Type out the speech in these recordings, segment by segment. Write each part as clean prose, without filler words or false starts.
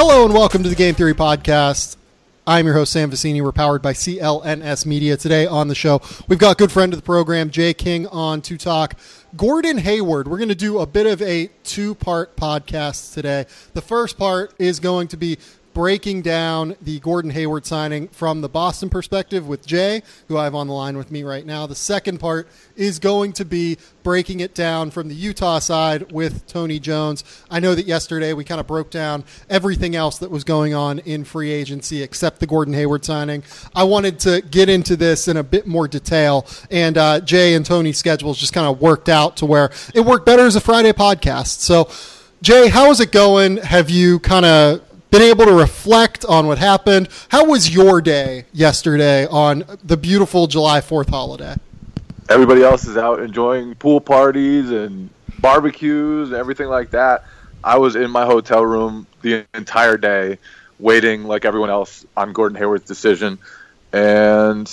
Hello and welcome to the Game Theory Podcast. I'm your host, Sam Vicini. We're powered by CLNS Media. Today on the show, we've got good friend of the program, Jay King, on to talk Gordon Hayward. We're going to do a bit of a two-part podcast today. The first part is going to be breaking down the Gordon Hayward signing from the Boston perspective with Jay, who I have on the line with me right now. The second part is going to be breaking it down from the Utah side with Tony Jones. I know that yesterday we kind of broke down everything else that was going on in free agency except the Gordon Hayward signing. I wanted to get into this in a bit more detail, and Jay and Tony's schedules just kind of worked out to where it worked better as a Friday podcast. So, Jay, how is it going? Have you kind of been able to reflect on what happened? How was your day yesterday on the beautiful July 4th holiday? Everybody else is out enjoying pool parties and barbecues and everything like that. I was in my hotel room the entire day waiting like everyone else on Gordon Hayward's decision. And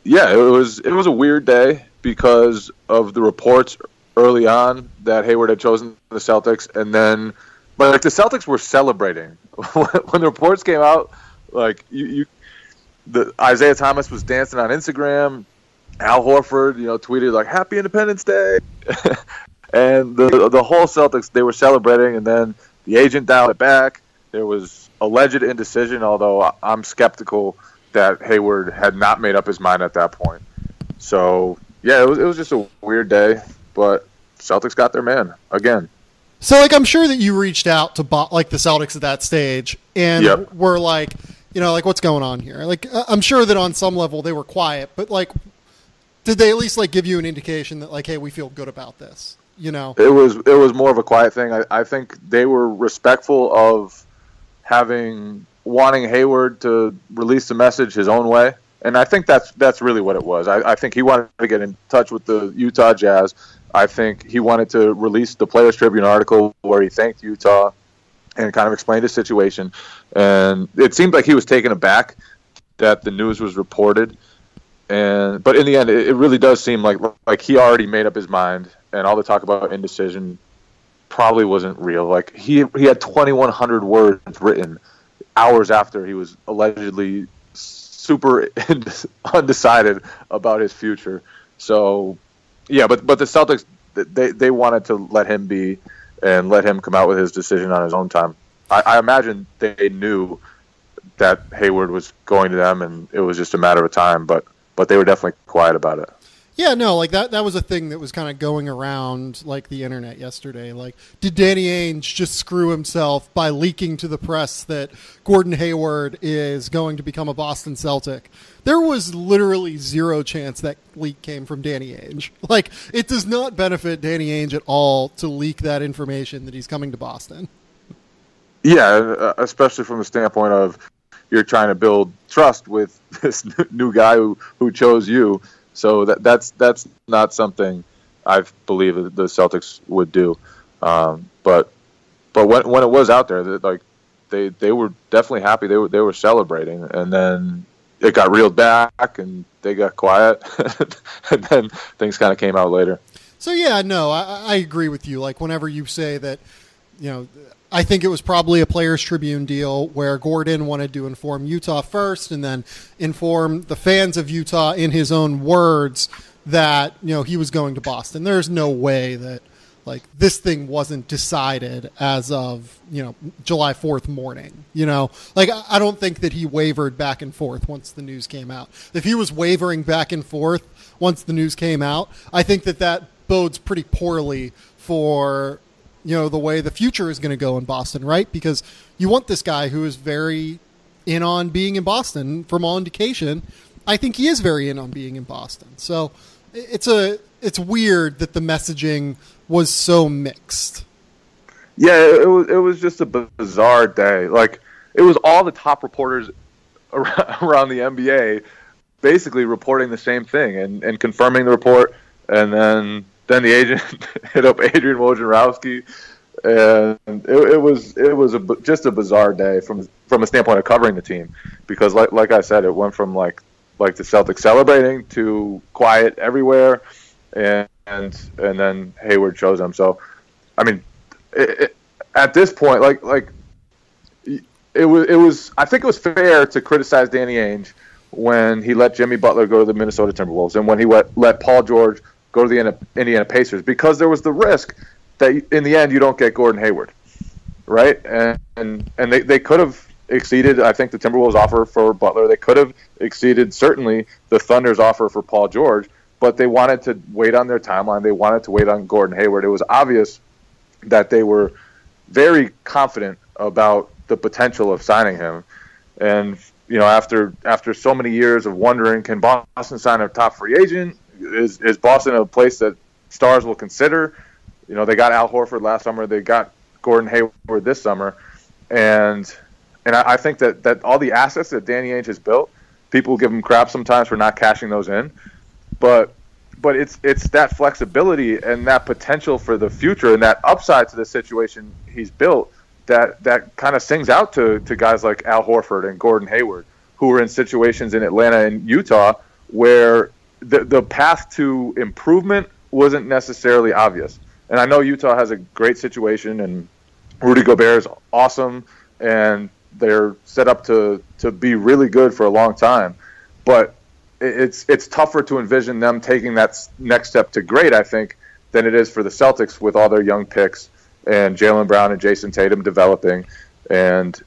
yeah, it was a weird day because of the reports early on that Hayward had chosen the Celtics, and then but like the Celtics were celebrating when the reports came out. Like the Isaiah Thomas was dancing on Instagram. Al Horford, tweeted like "Happy Independence Day," and the whole Celtics, they were celebrating. And then the agent dialed it back. There was alleged indecision, although I'm skeptical that Hayward had not made up his mind at that point. So yeah, it was just a weird day, but Celtics got their man again. So, I'm sure that you reached out to the Celtics at that stage and were like, what's going on here? I'm sure that on some level they were quiet, but did they at least give you an indication that hey, we feel good about this? It was more of a quiet thing. I think they were respectful of wanting Hayward to release the message his own way, and I think that's really what it was. I think he wanted to get in touch with the Utah Jazz. I think he wanted to release the Players Tribune article where he thanked Utah and kind of explained his situation. And it seemed like he was taken aback that the news was reported. But in the end, it really does seem like he already made up his mind, and all the talk about indecision probably wasn't real. He had 2,100 words written hours after he was allegedly super undecided about his future. So yeah, but the Celtics, they wanted to let him be and let him come out with his decision on his own time. I imagine they knew that Hayward was going to them, and it was just a matter of time. But they were definitely quiet about it. Yeah, no, that was a thing that was kind of going around the internet yesterday. Did Danny Ainge just screw himself by leaking to the press that Gordon Hayward is going to become a Boston Celtic? There was literally zero chance that leak came from Danny Ainge. It does not benefit Danny Ainge at all to leak that information that he's coming to Boston. Yeah, especially from the standpoint of you're trying to build trust with this new guy who chose you. So that's not something I believe the Celtics would do. But when it was out there, they were definitely happy. They were celebrating, and then it got reeled back, and they got quiet, and then things kind of came out later. So yeah, no, I agree with you. Whenever you say that, I think it was probably a Players Tribune deal where Gordon wanted to inform Utah first and then inform the fans of Utah in his own words that, he was going to Boston. There's no way that this thing wasn't decided as of, July 4th morning, I don't think that he wavered back and forth once the news came out. If he was wavering back and forth once the news came out, I think that bodes pretty poorly for the way the future is going to go in Boston, right? Because you want this guy who is very in on being in Boston. From all indication, I think he is very in on being in Boston. So it's weird that the messaging was so mixed. Yeah, it was just a bizarre day. It was all the top reporters around the NBA basically reporting the same thing and confirming the report, and then the agent hit up Adrian Wojnarowski, and it was just a bizarre day from a standpoint of covering the team, because like I said, it went from the Celtics celebrating to quiet everywhere, and then Hayward chose them. So, I mean, at this point, I think it was fair to criticize Danny Ainge when he let Jimmy Butler go to the Minnesota Timberwolves and when he let Paul George go to the Indiana Pacers, because there was the risk that in the end you don't get Gordon Hayward, right? And they could have exceeded, I think, the Timberwolves' offer for Butler. They could have exceeded, certainly, the Thunder's offer for Paul George, but they wanted to wait on their timeline. They wanted to wait on Gordon Hayward. It was obvious that they were very confident about the potential of signing him. And, after so many years of wondering, can Boston sign a top free agent? Is Boston a place that stars will consider? They got Al Horford last summer. They got Gordon Hayward this summer. And I think that all the assets that Danny Ainge has built, people give him crap sometimes for not cashing those in. But it's that flexibility and that potential for the future and that upside to the situation he's built that kind of sings out to guys like Al Horford and Gordon Hayward, who were in situations in Atlanta and Utah where the path to improvement wasn't necessarily obvious. And I know Utah has a great situation, and Rudy Gobert is awesome, and they're set up to be really good for a long time. But it's tougher to envision them taking that next step to great, I think, than it is for the Celtics with all their young picks and Jaylen Brown and Jason Tatum developing and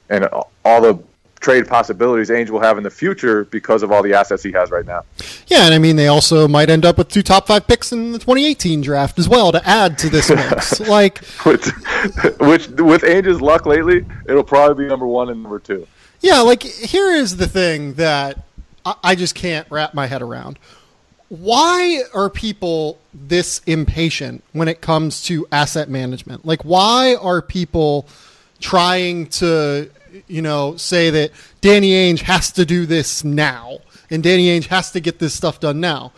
all the trade possibilities Ainge will have in the future because of all the assets he has right now. Yeah, and I mean, they also might end up with 2 top 5 picks in the 2018 draft as well to add to this mix. Which with Ainge's luck lately, it'll probably be number 1 and number 2. Yeah, here is the thing that I just can't wrap my head around. Why are people this impatient when it comes to asset management? Why are people trying to, say that Danny Ainge has to do this now and Danny Ainge has to get this stuff done now?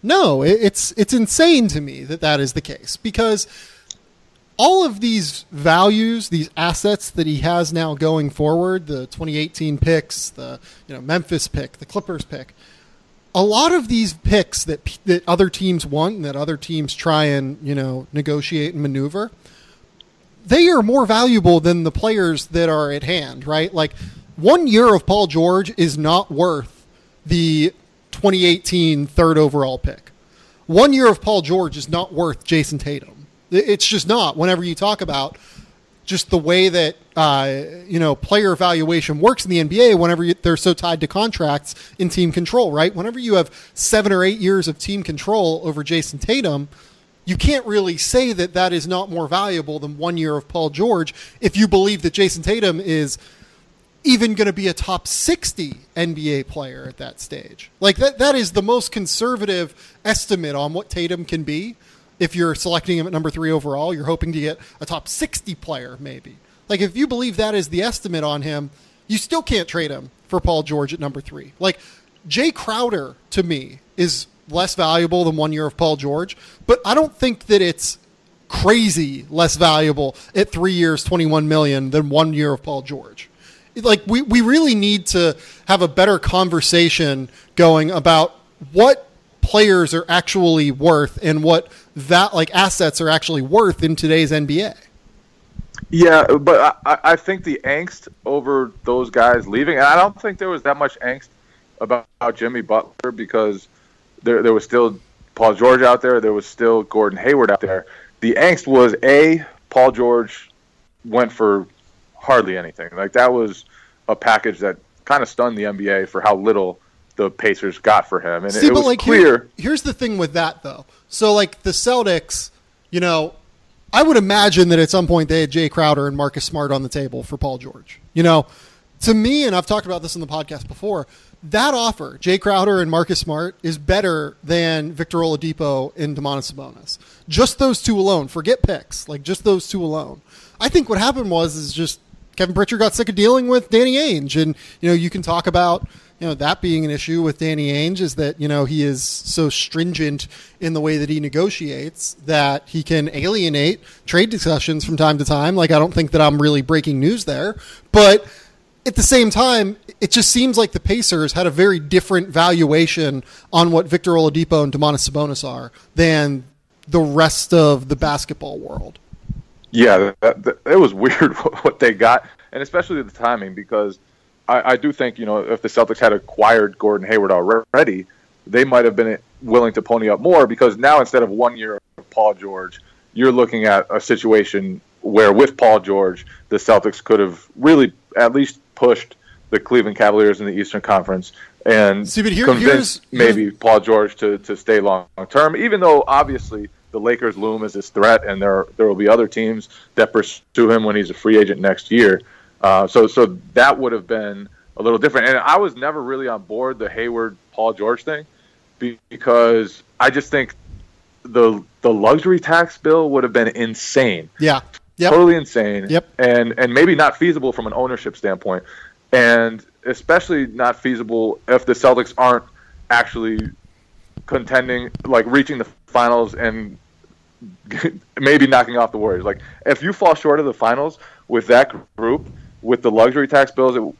No, it's insane to me that is the case, because all of these values, these assets that he has now going forward, the 2018 picks, the Memphis pick, the Clippers pick, a lot of these picks that other teams want and that other teams try and, negotiate and maneuver, they are more valuable than the players that are at hand, right? 1 year of Paul George is not worth the 2018 third overall pick. 1 year of Paul George is not worth Jason Tatum. It's just not. Whenever you talk about just the way that player evaluation works in the NBA, whenever they're so tied to contracts in team control, right? Whenever you have 7 or 8 years of team control over Jason Tatum, you can't really say that is not more valuable than 1 year of Paul George if you believe that Jason Tatum is even going to be a top 60 NBA player at that stage. That is the most conservative estimate on what Tatum can be. If you're selecting him at number 3 overall, you're hoping to get a top 60 player, maybe. If you believe that is the estimate on him, you still can't trade him for Paul George at number 3. Jay Crowder, to me, is less valuable than 1 year of Paul George, but I don't think that it's crazy less valuable at 3 years, $21 million than 1 year of Paul George. We really need to have a better conversation going about what players are actually worth and what assets are actually worth in today's NBA. Yeah, but I think the angst over those guys leaving, and I don't think there was that much angst about Jimmy Butler, because there was still Paul George out there. There was still Gordon Hayward out there. The angst was, Paul George went for hardly anything. That was a package that kind of stunned the NBA for how little the Pacers got for him. And it was clear. Here's the thing with that, though. So, the Celtics, I would imagine that at some point they had Jay Crowder and Marcus Smart on the table for Paul George. To me, and I've talked about this in the podcast before, that offer, Jay Crowder and Marcus Smart, is better than Victor Oladipo and Domantas Sabonis. Just those two alone. Forget picks. Just those two alone. I think what happened is just Kevin Pritchard got sick of dealing with Danny Ainge. And, you can talk about, that being an issue with Danny Ainge is that, he is so stringent in the way that he negotiates that he can alienate trade discussions from time to time. I don't think that I'm really breaking news there. But at the same time, it just seems like the Pacers had a very different valuation on what Victor Oladipo and Domantas Sabonis are than the rest of the basketball world. Yeah, it was weird what they got, and especially the timing, because I do think, if the Celtics had acquired Gordon Hayward already, they might have been willing to pony up more, because now instead of 1 year of Paul George, you're looking at a situation where with Paul George, the Celtics could have really at least pushed the Cleveland Cavaliers in the Eastern Conference and convinced maybe Paul George to stay long term, even though obviously the Lakers loom as this threat, and there will be other teams that pursue him when he's a free agent next year. So that would have been a little different. And I was never really on board the Hayward-Paul George thing, because I just think the luxury tax bill would have been insane. Yeah. Yep. Totally insane. Yep. And maybe not feasible from an ownership standpoint. And especially not feasible if the Celtics aren't actually contending, like reaching the finals and maybe knocking off the Warriors. Like, if you fall short of the finals with that group, with the luxury tax bills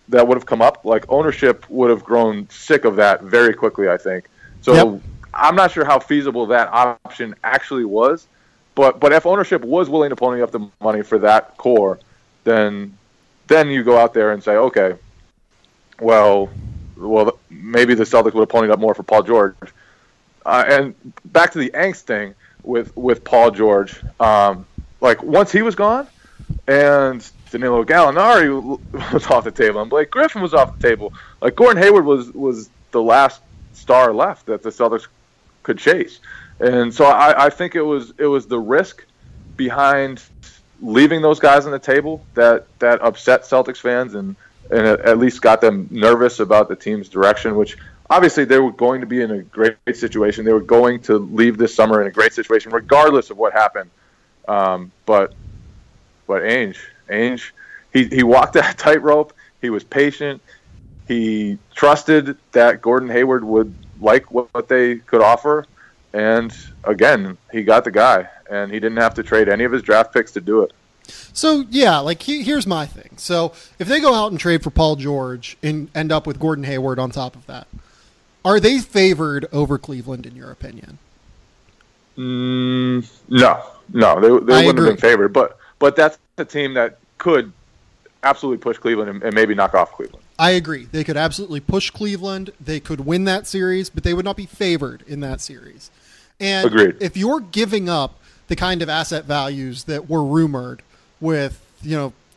that would have come up, like, ownership would have grown sick of that very quickly, I think. So yep. I'm not sure how feasible that option actually was, but if ownership was willing to pony up the money for that core, then you go out there and say, okay, well, maybe the Celtics would have ponied up more for Paul George. And back to the angst thing with Paul George, like, once he was gone and Danilo Gallinari was off the table and Blake Griffin was off the table, like, Gordon Hayward was the last star left that the Celtics could chase. And so I think it was the risk behind leaving those guys on the table that upset Celtics fans and at least got them nervous about the team's direction, which obviously they were going to be in a great situation. They were going to leave this summer in a great situation regardless of what happened. But Ainge, he walked that tightrope. He was patient. He trusted that Gordon Hayward would like what they could offer. And again, he got the guy, and he didn't have to trade any of his draft picks to do it. So, yeah, like, here's my thing. So, if they go out and trade for Paul George and end up with Gordon Hayward on top of that, are they favored over Cleveland, in your opinion? No, they wouldn't have been favored. But that's a team that could absolutely push Cleveland and maybe knock off Cleveland. I agree. They could absolutely push Cleveland. They could win that series, but they would not be favored in that series. And agreed. If you're giving up the kind of asset values that were rumored with,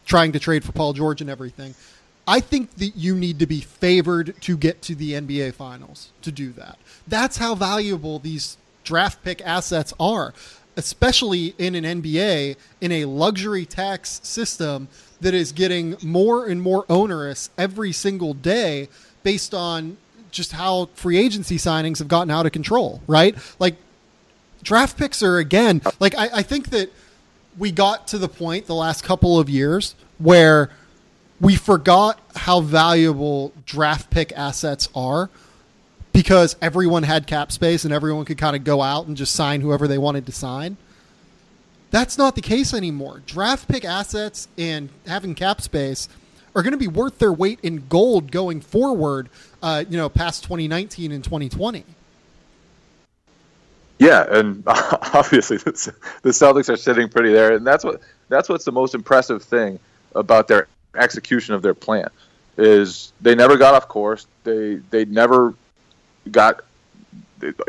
trying to trade for Paul George and everything, I think that you need to be favored to get to the NBA Finals to do that. That's how valuable these draft pick assets are, especially in an NBA, in a luxury tax system that is getting more and more onerous every single day based on just how free agency signings have gotten out of control, right? Like, draft picks are, again, like, I think that we got to the point the last couple of years where we forgot how valuable draft pick assets are because everyone had cap space and everyone could kind of go out and just sign whoever they wanted to sign. That's not the case anymore. Draft pick assets and having cap space are going to be worth their weight in gold going forward, past 2019 and 2020. Yeah, and obviously the Celtics are sitting pretty there, and that's what's the most impressive thing about their execution of their plan is they never got off course. They never got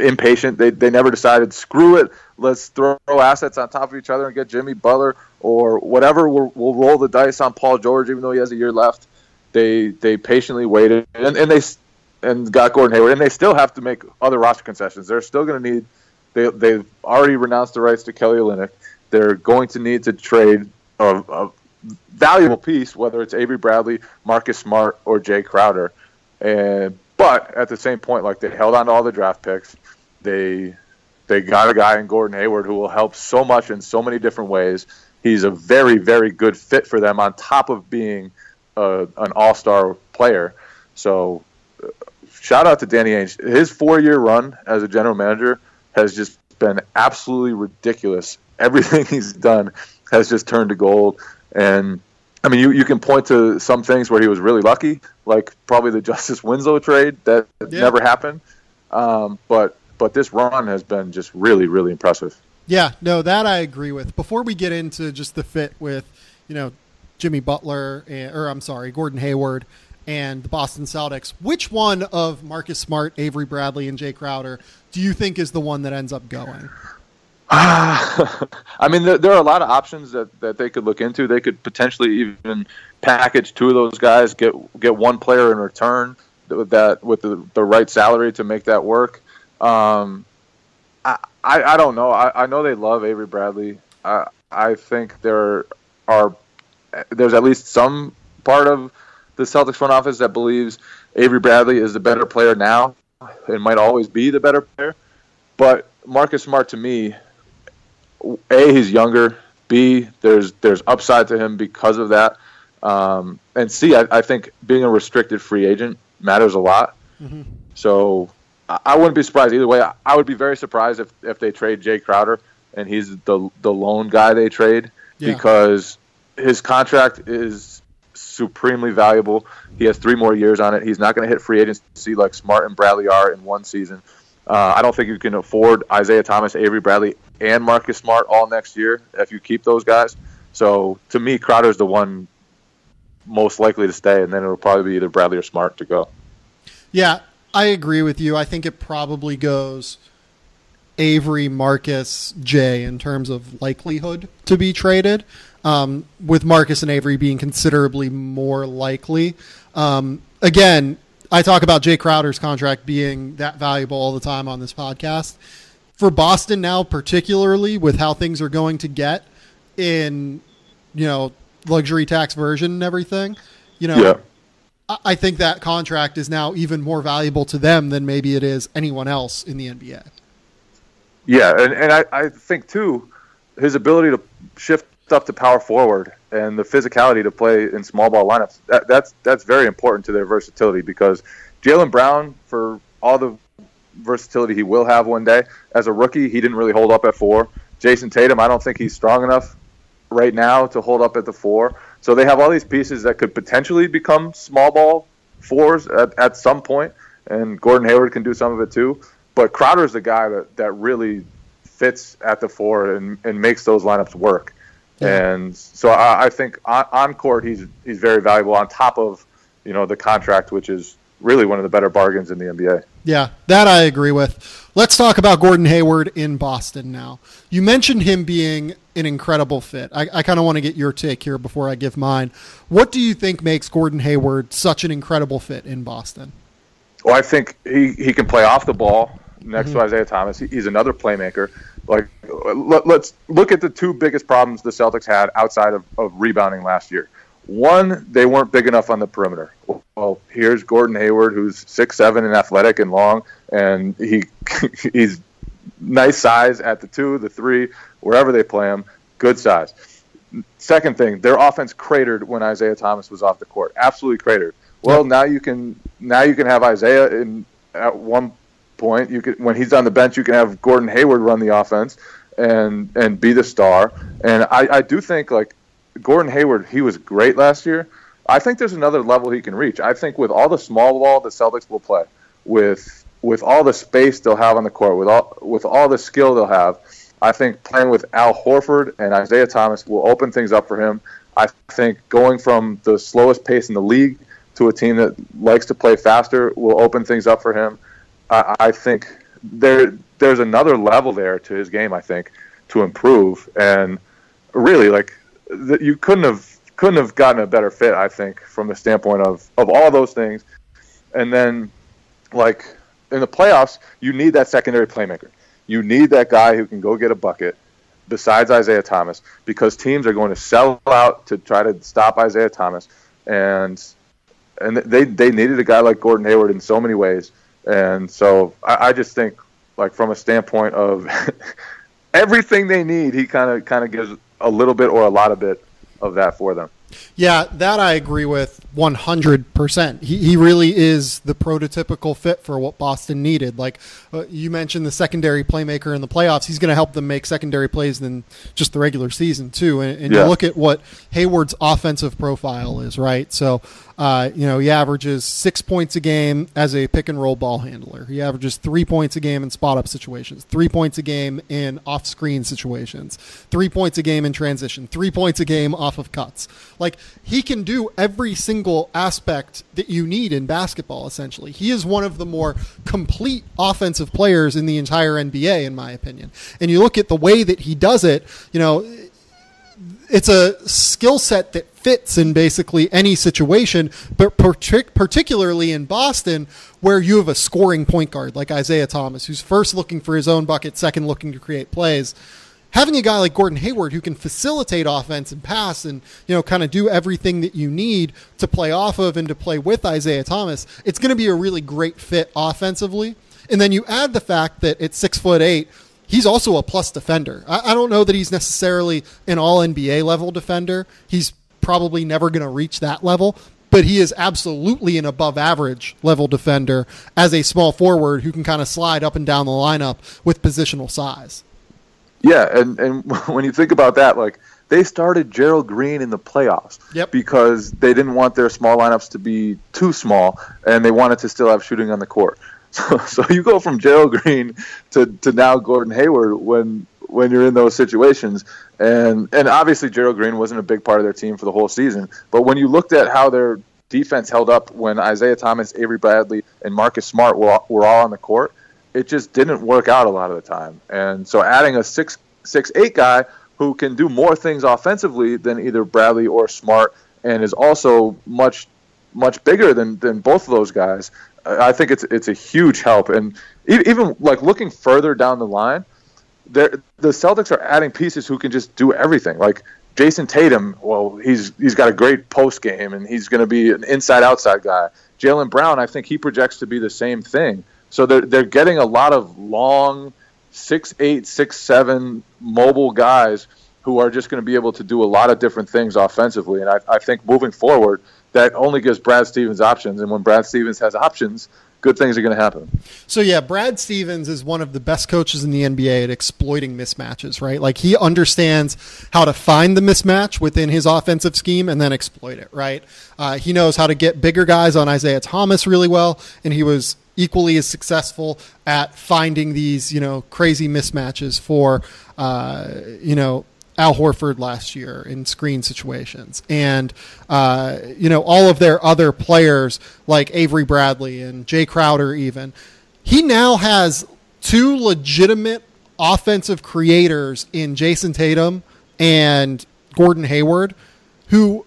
impatient. They never decided, screw it, let's throw assets on top of each other and get Jimmy Butler or whatever. We'll roll the dice on Paul George even though he has a year left. They patiently waited and got Gordon Hayward, and they still have to make other roster concessions. They're still going to need. They've already renounced the rights to Kelly Olynyk. They're going to need to trade a valuable piece, whether it's Avery Bradley, Marcus Smart, or Jay Crowder. But at the same point, like, they held on to all the draft picks. They got a guy in Gordon Hayward who will help so much in so many different ways. He's a very, very good fit for them on top of being an all-star player. So shout out to Danny Ainge. His 4-year run as a general manager has just been absolutely ridiculous. Everything he's done has just turned to gold. And, I mean, you can point to some things where he was really lucky, like probably the Justice Winslow trade that never happened. But this run has been just really, really impressive. Yeah, no, that I agree with. Before we get into just the fit with, Jimmy Butler, Gordon Hayward and the Boston Celtics, which one of Marcus Smart, Avery Bradley, and Jay Crowder do you think is the one that ends up going? I mean, there are a lot of options that they could look into. They could potentially even package two of those guys, get one player in return with the right salary to make that work. I don't know. I know they love Avery Bradley. I think there's at least some part of the Celtics front office that believes Avery Bradley is the better player now and might always be the better player. But Marcus Smart, to me, A, he's younger. B, there's upside to him because of that. And C, I think being a restricted free agent matters a lot. Mm-hmm. So I wouldn't be surprised either way. I would be very surprised if they trade Jay Crowder and he's the lone guy they trade because his contract is supremely valuable. He has 3 more years on it. He's not going to hit free agency like Smart and Bradley are in one season. I don't think you can afford Isaiah Thomas, Avery Bradley, and Marcus Smart all next year if you keep those guys. So to me, Crowder's the one most likely to stay, and then it'll probably be either Bradley or Smart to go. Yeah, I agree with you. I think it probably goes Avery, Marcus, Jay in terms of likelihood to be traded, with Marcus and Avery being considerably more likely. Again, I talk about Jay Crowder's contract being that valuable all the time on this podcast. For Boston now, particularly with how things are going to get in, luxury tax version and everything, I think that contract is now even more valuable to them than maybe it is anyone else in the NBA. Yeah, and I think, too, his ability to shift up to power forward and the physicality to play in small ball lineups, that's very important to their versatility because Jaylen Brown, for all the versatility he will have one day, as a rookie, he didn't really hold up at 4. Jason Tatum, I don't think he's strong enough right now to hold up at the 4. So they have all these pieces that could potentially become small ball 4s at some point, and Gordon Hayward can do some of it too. But Crowder's the guy that really fits at the 4 and makes those lineups work. Yeah. And so I think on court he's very valuable on top of the contract, which is really one of the better bargains in the NBA. Yeah, that I agree with. Let's talk about Gordon Hayward in Boston now. You mentioned him being an incredible fit. I kind of want to get your take here before I give mine. What do you think makes Gordon Hayward such an incredible fit in Boston? Well, I think he can play off the ball next to Isaiah Thomas. He's another playmaker. Like, let's look at the 2 biggest problems the Celtics had outside of rebounding last year. One, they weren't big enough on the perimeter. Well, here's Gordon Hayward, who's 6'7" and athletic and long, and he's nice size at the 2, the 3, wherever they play him, good size. Second thing, their offense cratered when Isaiah Thomas was off the court. Absolutely cratered. Well, now you can have Isaiah at one point. When he's on the bench, you can have Gordon Hayward run the offense and be the star. And I do think, like, Gordon Hayward, he was great last year. I think there's another level he can reach. I think with all the small ball the Celtics will play, with all the space they'll have on the court, with all the skill they'll have, I think playing with Al Horford and Isaiah Thomas will open things up for him. I think going from the slowest pace in the league to a team that likes to play faster will open things up for him. I think there's another level there to his game, I think, to improve. And really, like, you couldn't have gotten a better fit, I think, from the standpoint of all those things. And then, like, in the playoffs, you need that secondary playmaker. You need that guy who can go get a bucket besides Isaiah Thomas, because teams are going to sell out to try to stop Isaiah Thomas. And they needed a guy like Gordon Hayward in so many ways. And so I just think, like, from a standpoint of everything they need, he kind of gives a little bit or a lot of bit of that for them. Yeah, that I agree with 100%. He really is the prototypical fit for what Boston needed. Like, you mentioned the secondary playmaker in the playoffs. He's going to help them make secondary plays than just the regular season, too. And you look at what Hayward's offensive profile is, right? So He averages 6 points a game as a pick and roll ball handler. He averages 3 points a game in spot up situations, 3 points a game in off screen situations, 3 points a game in transition, 3 points a game off of cuts. Like, he can do every single aspect that you need in basketball, essentially. He is one of the more complete offensive players in the entire NBA, in my opinion. And you look at the way that he does it, it's a skill set that fits in basically any situation, but particularly in Boston, where you have a scoring point guard like Isaiah Thomas, who's first looking for his own bucket, second looking to create plays. Having a guy like Gordon Hayward who can facilitate offense and pass and, kind of do everything that you need to play off of and to play with Isaiah Thomas, it's going to be a really great fit offensively. And then you add the fact that at 6'8", he's also a plus defender. I don't know that he's necessarily an all-NBA level defender. He's probably never going to reach that level, but he is absolutely an above-average level defender as a small forward who can kind of slide up and down the lineup with positional size. Yeah, and when you think about that, like, they started Gerald Green in the playoffs because they didn't want their small lineups to be too small, and they wanted to still have shooting on the court. So you go from Gerald Green to now Gordon Hayward when you're in those situations. And obviously Gerald Green wasn't a big part of their team for the whole season. But when you looked at how their defense held up when Isaiah Thomas, Avery Bradley, and Marcus Smart were all on the court, it just didn't work out a lot of the time. And so adding a 6'8" guy who can do more things offensively than either Bradley or Smart and is also much bigger than both of those guys, I think it's a huge help. And even like looking further down the line, the Celtics are adding pieces who can just do everything. Like Jason Tatum, well, he's got a great post game and he's going to be an inside-outside guy. Jaylen Brown, I think he projects to be the same thing. So they're getting a lot of long 6'8", 6'7" mobile guys who are just going to be able to do a lot of different things offensively. And I think moving forward, that only gives Brad Stevens options. And when Brad Stevens has options, good things are going to happen. So, yeah, Brad Stevens is one of the best coaches in the NBA at exploiting mismatches, right? Like, he understands how to find the mismatch within his offensive scheme and then exploit it, right? He knows how to get bigger guys on Isaiah Thomas really well, and he was equally as successful at finding these, crazy mismatches for, Al Horford last year in screen situations. And, all of their other players like Avery Bradley and Jay Crowder even. He now has two legitimate offensive creators in Jason Tatum and Gordon Hayward who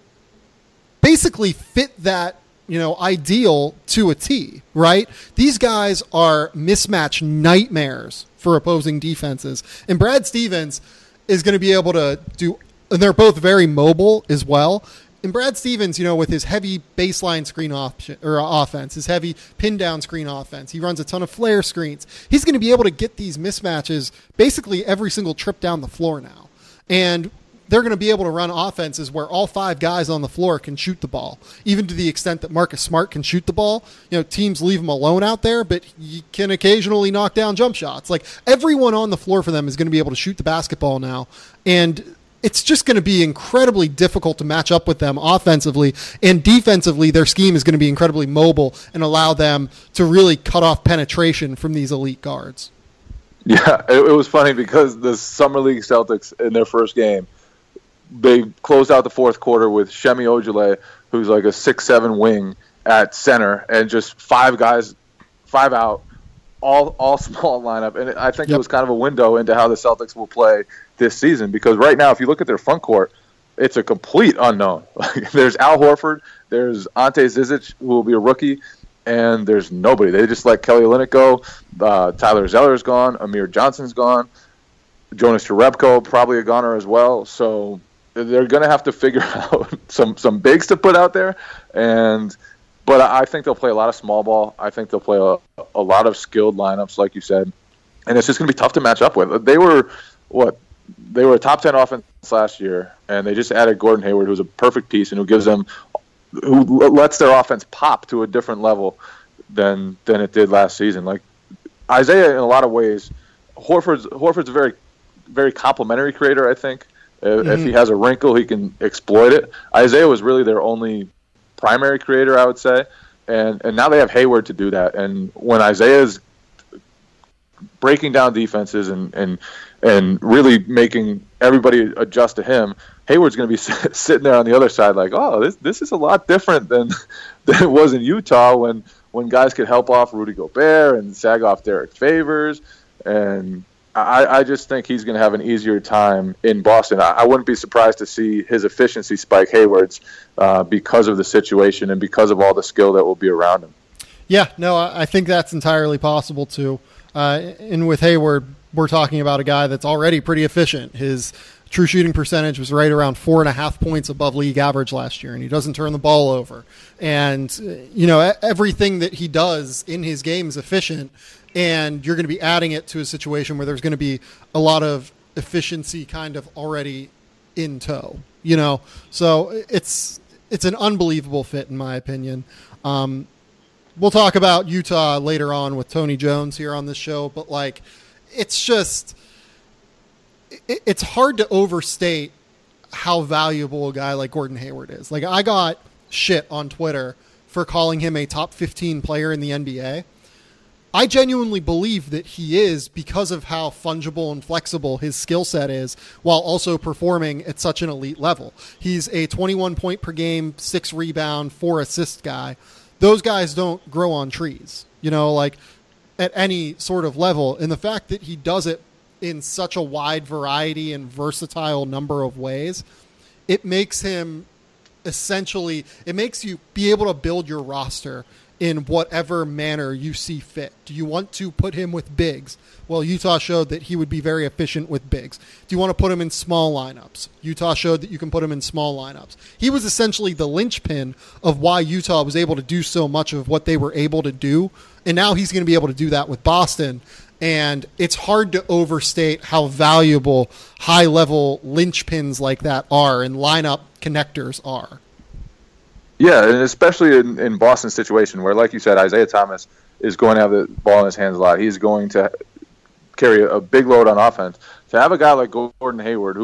basically fit that, ideal to a T, right? These guys are mismatch nightmares for opposing defenses. And Brad Stevens is going to be able to do, and they're both very mobile as well. And Brad Stevens, with his heavy baseline screen offense, his heavy pin down screen offense, he runs a ton of flare screens. He's going to be able to get these mismatches basically every single trip down the floor now. And they're going to be able to run offenses where all five guys on the floor can shoot the ball, even to the extent that Marcus Smart can shoot the ball. Teams leave him alone out there, but he can occasionally knock down jump shots. Like, everyone on the floor for them is going to be able to shoot the basketball now. And it's just going to be incredibly difficult to match up with them offensively. And defensively, their scheme is going to be incredibly mobile and allow them to really cut off penetration from these elite guards. Yeah, it was funny because the Summer League Celtics in their first game, they closed out the fourth quarter with Shemi Ojale, who's like a 6'7" wing at center, and just five guys, five out, all small lineup. And I think it was kind of a window into how the Celtics will play this season, because right now, if you look at their front court, it's a complete unknown. There's Al Horford, there's Ante Zizic, who will be a rookie, and there's nobody. They just let Kelly Olynyk go. Tyler Zeller's gone. Amir Johnson's gone. Jonas Jerebko, probably a goner as well. So they're going to have to figure out some bigs to put out there, but I think they'll play a lot of small ball. I think they'll play a lot of skilled lineups, like you said, and it's just going to be tough to match up with. They were a top 10 offense last year, and they just added Gordon Hayward, who's a perfect piece and who lets their offense pop to a different level than it did last season. Like Isaiah, in a lot of ways, Horford's a very, very complimentary creator, I think. If he has a wrinkle, he can exploit it. Isaiah was really their only primary creator, I would say. And now they have Hayward to do that. And when Isaiah's breaking down defenses and really making everybody adjust to him, Hayward's going to be sitting there on the other side like, oh, this is a lot different than it was in Utah when guys could help off Rudy Gobert and sag off Derek Favors. And I just think he's going to have an easier time in Boston. I wouldn't be surprised to see his efficiency spike Hayward's because of the situation and because of all the skill that will be around him. Yeah, no, I think that's entirely possible too. And with Hayward, we're talking about a guy that's already pretty efficient. His true shooting percentage was right around 4.5 points above league average last year, and he doesn't turn the ball over. And, everything that he does in his game is efficient, and you're going to be adding it to a situation where there's going to be a lot of efficiency kind of already in tow, So it's an unbelievable fit, in my opinion. We'll talk about Utah later on with Tony Jones here on this show, but it's hard to overstate how valuable a guy like Gordon Hayward is. Like, I got shit on Twitter for calling him a top 15 player in the NBA. I genuinely believe that he is because of how fungible and flexible his skill set is while also performing at such an elite level. He's a 21 point per game, 6 rebound, 4 assist guy. Those guys don't grow on trees, at any sort of level. And the fact that he does it in such a wide variety and versatile number of ways, it makes him it makes you be able to build your roster in whatever manner you see fit. Do you want to put him with bigs? Well, Utah showed that he would be very efficient with bigs. Do you want to put him in small lineups? Utah showed that you can put him in small lineups. He was essentially the linchpin of why Utah was able to do so much of what they were able to do. And now he's going to be able to do that with Boston. And it's hard to overstate how valuable high-level linchpins like that are and lineup connectors are. Yeah, and especially in Boston's situation where, like you said, Isaiah Thomas is going to have the ball in his hands a lot. He's going to carry a big load on offense. To have a guy like Gordon Hayward,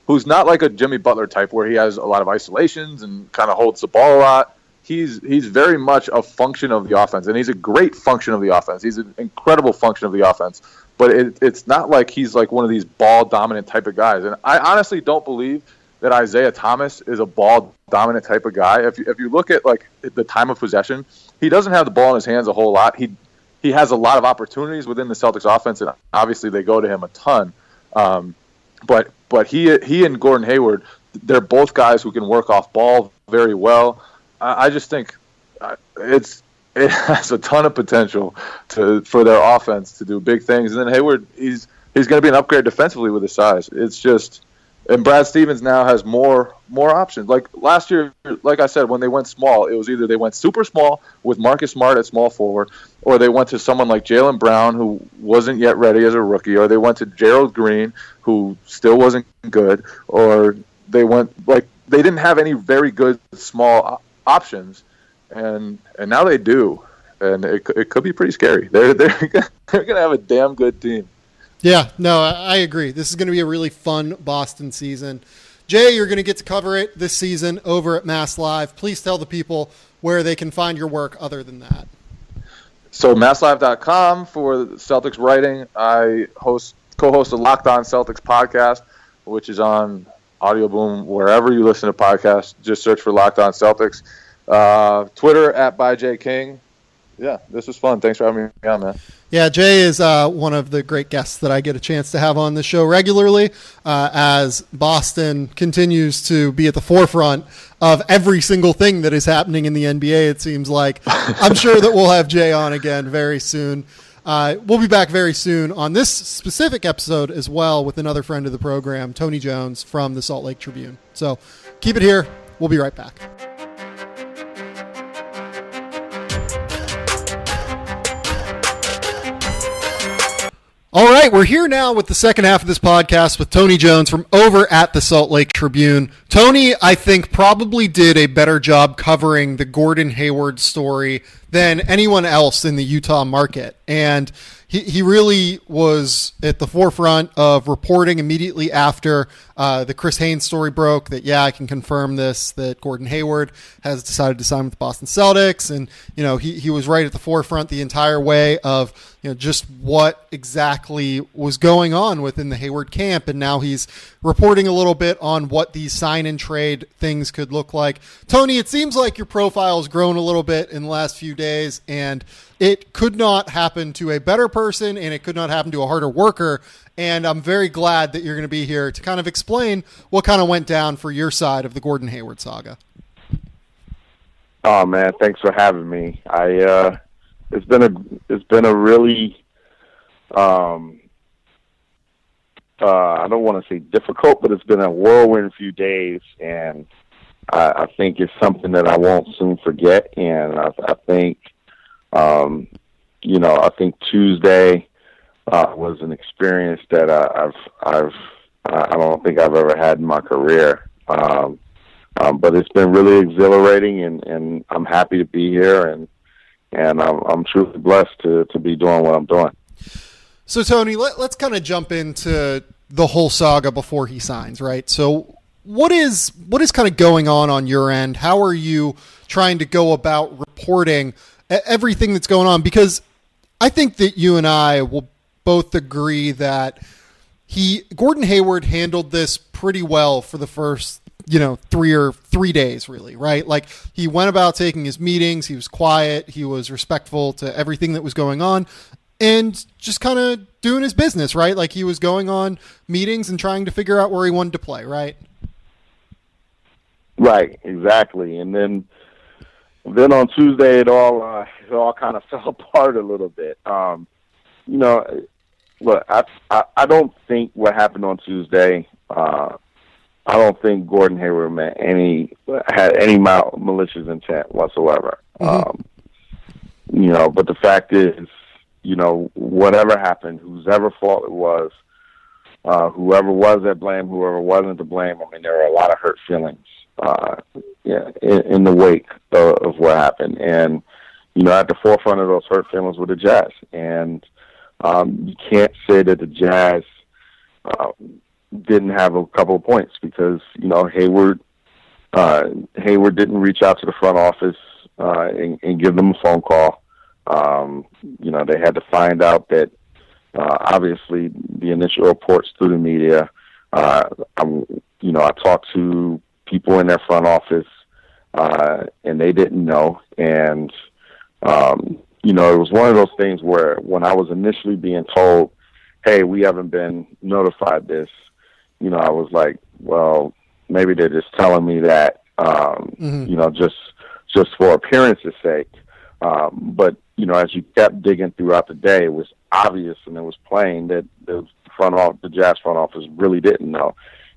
who's not like a Jimmy Butler type where he has a lot of isolations and kind of holds the ball a lot, he's very much a function of the offense, and he's a great function of the offense. He's an incredible function of the offense, but it's not like he's like one of these ball-dominant type of guys. And I honestly don't believe that Isaiah Thomas is a ball-dominant type of guy. If you look at like the time of possession, he doesn't have the ball in his hands a whole lot. He has a lot of opportunities within the Celtics offense, and obviously they go to him a ton. But he and Gordon Hayward, they're both guys who can work off ball very well. I just think it has a ton of potential for their offense to do big things. And then Hayward, he's going to be an upgrade defensively with his size. It's just. And Brad Stevens now has more options. Like last year, like I said, when they went small, it was either they went super small with Marcus Smart at small forward, or they went to someone like Jaylen Brown, who wasn't yet ready as a rookie, or they went to Gerald Green, who still wasn't good, or they didn't have any very good small options, and now they do, and it could be pretty scary. They're going to have a damn good team. Yeah, no, I agree. This is going to be a really fun Boston season. Jay, you're going to get to cover it this season over at Mass Live. Please tell the people where they can find your work other than that. So masslive.com for Celtics writing. I co-host a Locked On Celtics podcast, which is on Audio Boom, wherever you listen to podcasts. Just search for Locked On Celtics. Twitter @ByJKing. Yeah, this was fun. Thanks for having me on, man. Yeah, Jay is one of the great guests that I get a chance to have on the show regularly as Boston continues to be at the forefront of every single thing that is happening in the NBA, it seems like. I'm sure that we'll have Jay on again very soon. We'll be back very soon on this specific episode as well with another friend of the program, Tony Jones from the Salt Lake Tribune. So keep it here. We'll be right back. All right, we're here now with the second half of this podcast with Tony Jones from over at the Salt Lake Tribune. Tony, I think, probably did a better job covering the Gordon Hayward story than anyone else in the Utah market. And he really was at the forefront of reporting immediately after the Chris Haynes story broke that, I can confirm this, that Gordon Hayward has decided to sign with the Boston Celtics. And, he was right at the forefront the entire way of, just what exactly was going on within the Hayward camp. And now he's reporting a little bit on what these sign and trade things could look like. Tony, it seems like your profile has grown a little bit in the last few days, and it could not happen to a better person, and it could not happen to a harder worker. And I'm very glad that you're going to be here to kind of explain what kind of went down for your side of the Gordon Hayward saga. Oh man, thanks for having me. It's been a really I don't want to say difficult, but it's been a whirlwind few days, and I think it's something that I won't soon forget. And I think I think Tuesday was an experience that I don't think I've ever had in my career. But it's been really exhilarating, and I'm happy to be here, and I'm truly blessed to be doing what I'm doing. So Tony, let's kind of jump into the whole saga before he signs, right? So what is kind of going on your end? How are you trying to go about reporting everything that's going on? Because I think that you and I will both agree that Gordon Hayward handled this pretty well for the first 3 days, really, right? Like, he went about taking his meetings, he was quiet, he was respectful to everything that was going on, and just kind of doing his business, right? Like, he was going on meetings and trying to figure out where he wanted to play, right? Right, exactly. And then on Tuesday, it all kind of fell apart a little bit. Look, I don't think what happened on Tuesday. I don't think Gordon Hayward had any malicious intent whatsoever. Mm-hmm. But the fact is, whatever happened, whoever fault it was, whoever was at blame, whoever wasn't to blame, I mean, there were a lot of hurt feelings, in the wake of what happened. And, at the forefront of those hurt feelings were the Jazz. And, you can't say that the Jazz, didn't have a couple of points because, Hayward didn't reach out to the front office, and give them a phone call. They had to find out that, obviously the initial reports through the media, I talked to people in their front office, and they didn't know. And, it was one of those things where when I was initially being told, hey, we haven't been notified this, I was like, well, maybe they're just telling me that, just for appearance's sake. But, as you kept digging throughout the day, it was obvious and it was plain that the Jazz front office really didn't know.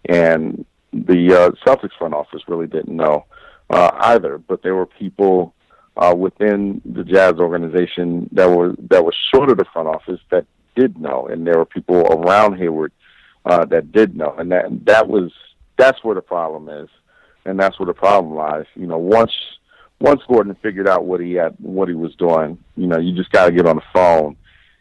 And the Celtics front office really didn't know either. But there were people within the Jazz organization that were short of the front office that did know, and there were people around Hayward that did know, and that's where the problem is, and that's where the problem lies. Once Gordon figured out what he was doing, you just got to get on the phone,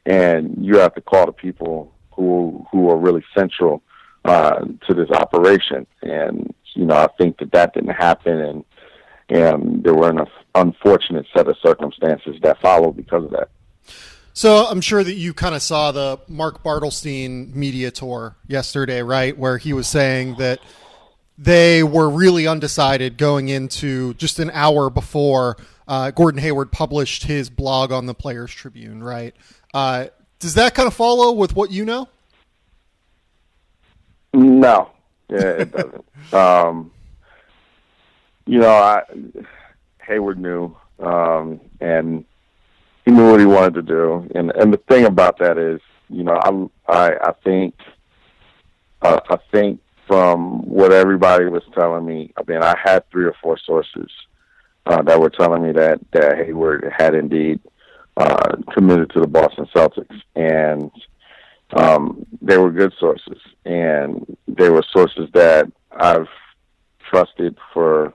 and you have to call the people who are really central to this operation. And I think that didn't happen, and there were an unfortunate set of circumstances that followed because of that. So I'm sure that you kind of saw the Mark Bartelstein media tour yesterday, right? Where he was saying that they were really undecided going into just an hour before Gordon Hayward published his blog on the Players Tribune, right? Does that kind of follow with what you know? No, it doesn't. Hayward knew, and he knew what he wanted to do. And the thing about that is, I think from what everybody was telling me, I mean, I had 3 or 4 sources that were telling me that Hayward had indeed committed to the Boston Celtics, and they were good sources, and they were sources that I've trusted for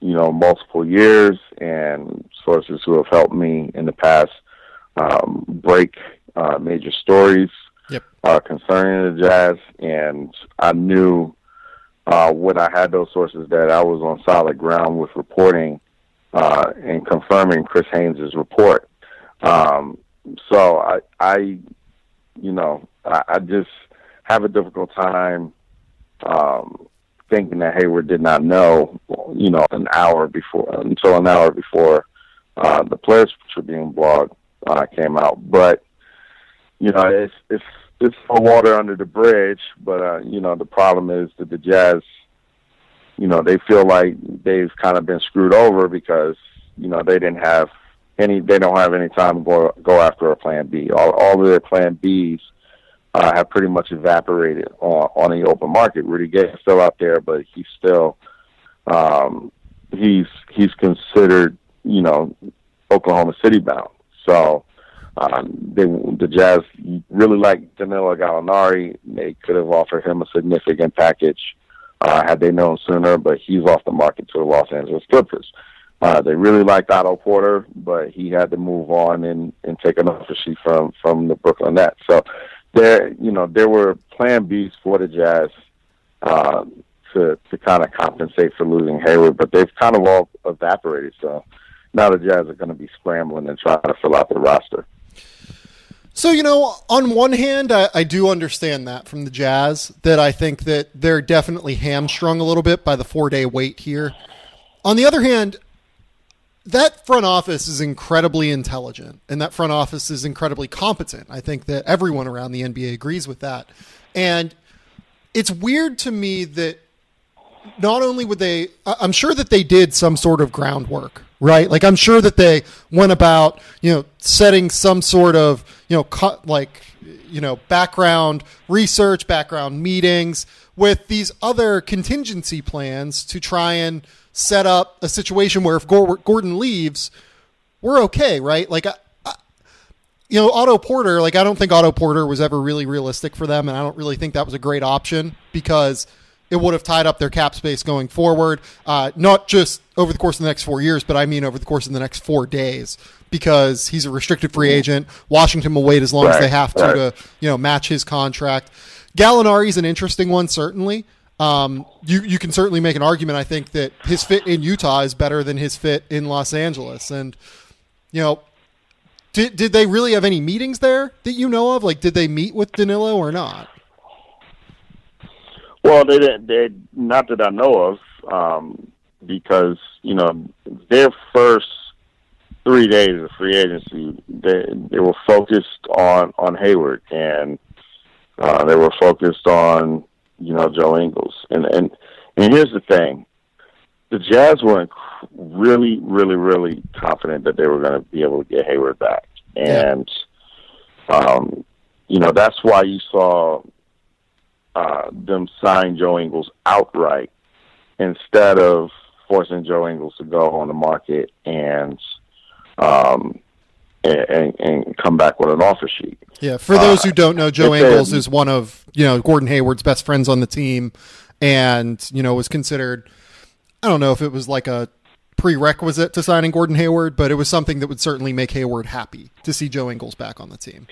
multiple years, and sources who have helped me in the past break major stories Yep. concerning the Jazz, and I knew when I had those sources that I was on solid ground with reporting and confirming Chris Haynes' report. So I just have a difficult time thinking that Hayward did not know, until an hour before the Players Tribune blog came out. But it's for water under the bridge. But the problem is that the Jazz, they feel like they've kind of been screwed over because they don't have any time to go after a plan B. All of their plan Bs have pretty much evaporated on the open market. Rudy Gay is still out there, but he's still he's considered Oklahoma City bound. So the Jazz really like Danilo Gallinari. They could have offered him a significant package had they known sooner, but he's off the market to the Los Angeles Clippers. They really liked Otto Porter, but he had to move on and take an offer sheet from the Brooklyn Nets. So there were plan Bs for the Jazz to kind of compensate for losing Hayward, but they've kind of all evaporated. So now the Jazz are going to be scrambling and trying to fill out the roster. So, on one hand, I do understand that from the Jazz, that I think that they're definitely hamstrung a little bit by the 4-day wait here. On the other hand, that front office is incredibly intelligent, and that front office is incredibly competent. I think that everyone around the NBA agrees with that. And it's weird to me that not only would they, I'm sure that they did some sort of groundwork, right? Like, I'm sure that they went about, setting some sort of, background research, background meetings with these other contingency plans to try and set up a situation where if Gordon leaves, we're okay, right? Like, Otto Porter, I don't think Otto Porter was ever really realistic for them, and I don't really think that was a great option because it would have tied up their cap space going forward, not just over the course of the next 4 years, but I mean over the course of the next 4 days, because he's a restricted free agent. Washington will wait as long as they have to match his contract. Gallinari's an interesting one, certainly. You can certainly make an argument, I think, that his fit in Utah is better than his fit in Los Angeles. And, did they really have any meetings there that you know of? Like, did they meet with Danilo or not? Well, they didn't. Not that I know of, because their first 3 days of free agency, they were focused on Hayward, and they were focused on Joe Ingles, and here's the thing: the Jazz were really, really, really confident that they were going to be able to get Hayward back, and that's why you saw them sign Joe Ingles outright instead of forcing Joe Ingles to go on the market and come back with an offer sheet. Yeah, for those who don't know, Joe Ingles is one of Gordon Hayward's best friends on the team, and was considered, I don't know if it was like a prerequisite to signing Gordon Hayward, but it was something that would certainly make Hayward happy to see Joe Ingles back on the team.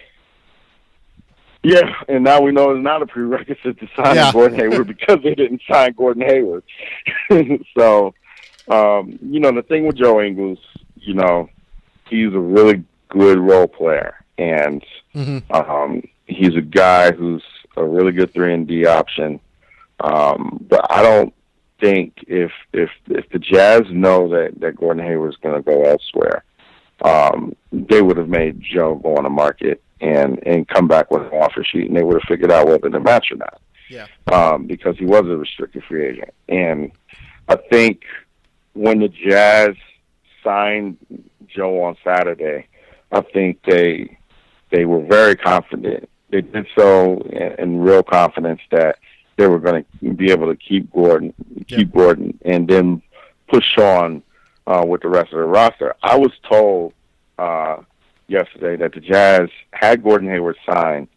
Yeah, and now we know it's not a prerequisite to sign Gordon Hayward because they didn't sign Gordon Hayward. So, the thing with Joe Ingles, he's a really good role player, and he's a guy who's a really good 3-and-D option. But I don't think if the Jazz know that Gordon Hayward's going to go elsewhere, they would have made Joe go on the market and come back with an offer sheet, and they would have figured out whether to match or not. Yeah. Because he was a restricted free agent. And I think when the Jazz signed Joe on Saturday, I think they were very confident. They did so in real confidence that they were going to be able to keep Gordon, and then push on with the rest of the roster. I was told yesterday that the Jazz had Gordon Hayward signed,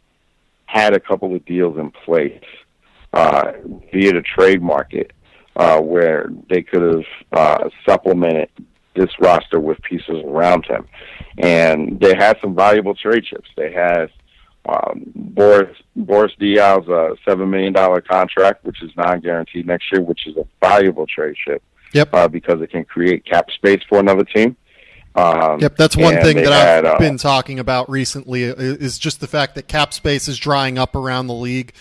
had a couple of deals in place via the trade market where they could have supplemented this roster with pieces around him. And they had some valuable trade chips. They had Boris Diaw's $7 million contract, which is non-guaranteed next year, which is a valuable trade chip. Yep. Because it can create cap space for another team. Yep, that's one thing that I've been talking about recently is just the fact that cap space is drying up around the league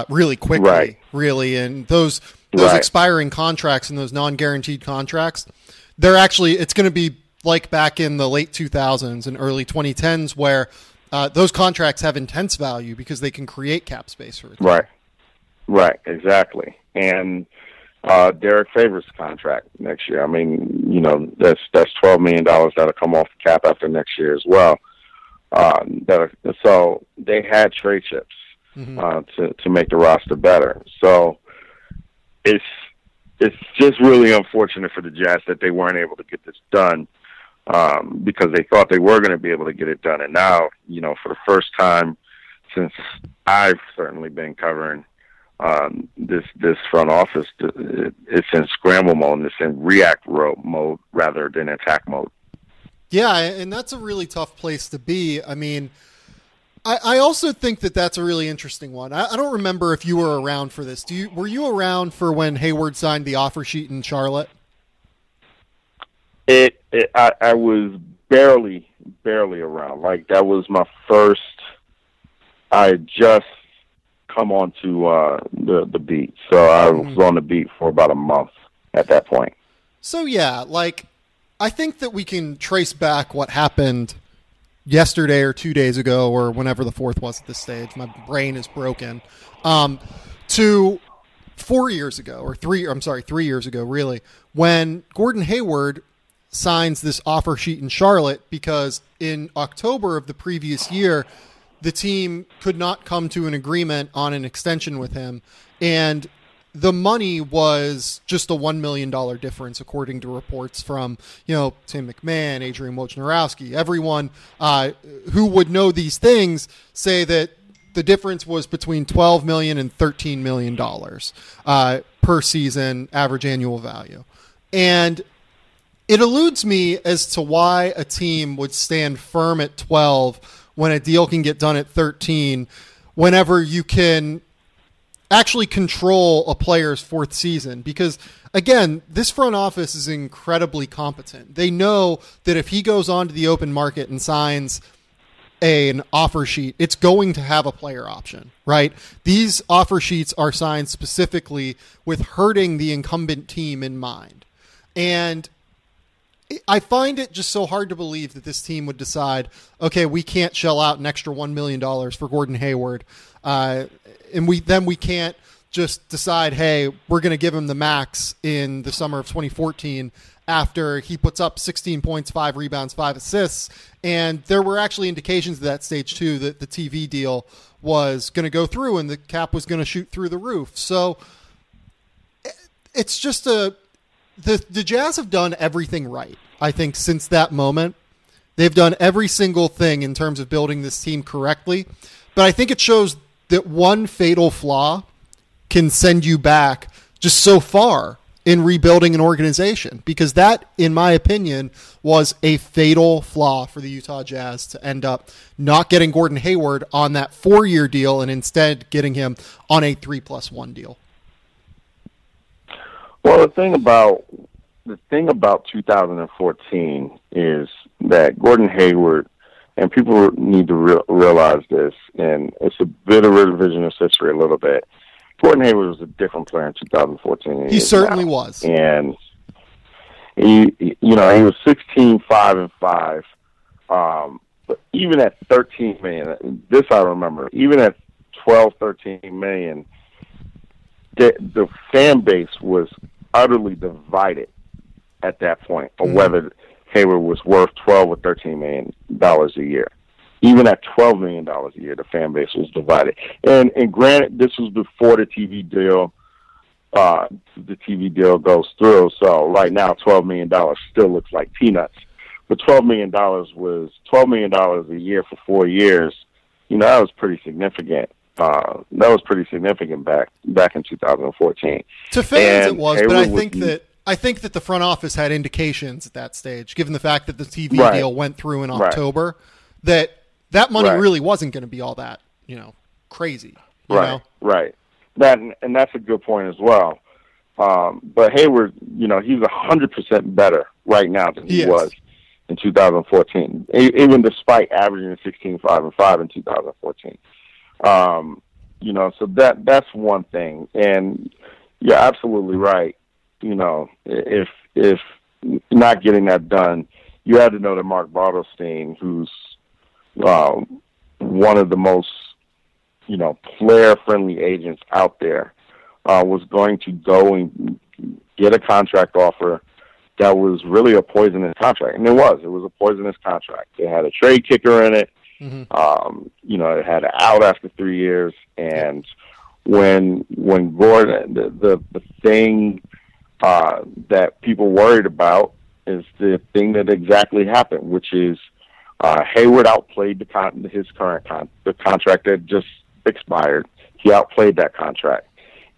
really quickly, really, and those expiring contracts and those non-guaranteed contracts, it's going to be like back in the late 2000s and early 2010s where those contracts have intense value because they can create cap space for a team. Right, exactly, and Derek Favors' contract next year. I mean, that's $12 million that'll come off the cap after next year as well. So they had trade chips to make the roster better. So it's just really unfortunate for the Jazz that they weren't able to get this done because they thought they were going to be able to get it done. And now, for the first time since I've certainly been covering this front office, it's in scramble mode and it's in react mode rather than attack mode. Yeah, and that's a really tough place to be. I mean, I also think that that's a really interesting one. I don't remember if you were around for this. Were you around for when Hayward signed the offer sheet in Charlotte? I was barely around. Like, that was my first. I had just come onto the beat, so I was on the beat for about a month at that point. So yeah, I think that we can trace back what happened yesterday or 2 days ago or whenever the fourth was at this stage. My brain is broken. To 4 years ago or 3 years ago, really, when Gordon Hayward signs this offer sheet in Charlotte because in October of the previous year, the team could not come to an agreement on an extension with him, and the money was just a $1 million difference, according to reports from, Tim McMahon, Adrian Wojnarowski. Everyone who would know these things say that the difference was between $12 million and $13 million per season average annual value. And it eludes me as to why a team would stand firm at 12 when a deal can get done at 13, whenever you can actually control a player's fourth season. Because, again, this front office is incredibly competent. They know that if he goes onto the open market and signs an offer sheet, it's going to have a player option, right? These offer sheets are signed specifically with hurting the incumbent team in mind. And I find it just so hard to believe that this team would decide, okay, we can't shell out an extra $1 million for Gordon Hayward. And we can't just decide, hey, we're going to give him the max in the summer of 2014 after he puts up 16 points, 5 rebounds, 5 assists. And there were actually indications at that stage, too, that the TV deal was going to go through and the cap was going to shoot through the roof. So it's just the Jazz have done everything right, I think, since that moment. They've done every single thing in terms of building this team correctly. But I think it shows that one fatal flaw can send you back just so far in rebuilding an organization, because that, in my opinion, was a fatal flaw for the Utah Jazz to end up not getting Gordon Hayward on that 4-year deal and instead getting him on a 3+1 deal. Well, the thing about 2014 is that Gordon Hayward, and people need to realize this, and it's a bit of revisionist history a little bit. Gordon Hayward was a different player in 2014. He certainly was. And he was 16, 5, and 5. But even at $13 million, this I remember, even at $12, $13 million, the fan base was utterly divided at that point of whether Hayward was worth $12 or $13 million a year. Even at $12 million a year, the fan base was divided. And granted, this was before the TV deal. The TV deal goes through. So right now, $12 million still looks like peanuts. But $12 million was $12 million a year for 4 years. That was pretty significant. That was pretty significant back in 2014. To fans, it was, but I think that the front office had indications at that stage, given the fact that the TV deal went through in October, that money really wasn't going to be all that, crazy. You know? Right. And that's a good point as well. But Hayward, he's 100% better right now than he was in 2014, even despite averaging 16-5-5 in 2014. So that's one thing. And you're absolutely right. If not getting that done, you had to know that Mark Bartelstein, who's one of the most, player-friendly agents out there, was going to go and get a contract offer that was really a poisonous contract. And it was a poisonous contract. It had a trade kicker in it. Mm-hmm. It had an out after 3 years. And when Gordon, the thing that people worried about is the thing that exactly happened, which is Hayward outplayed the contract that just expired. He outplayed that contract.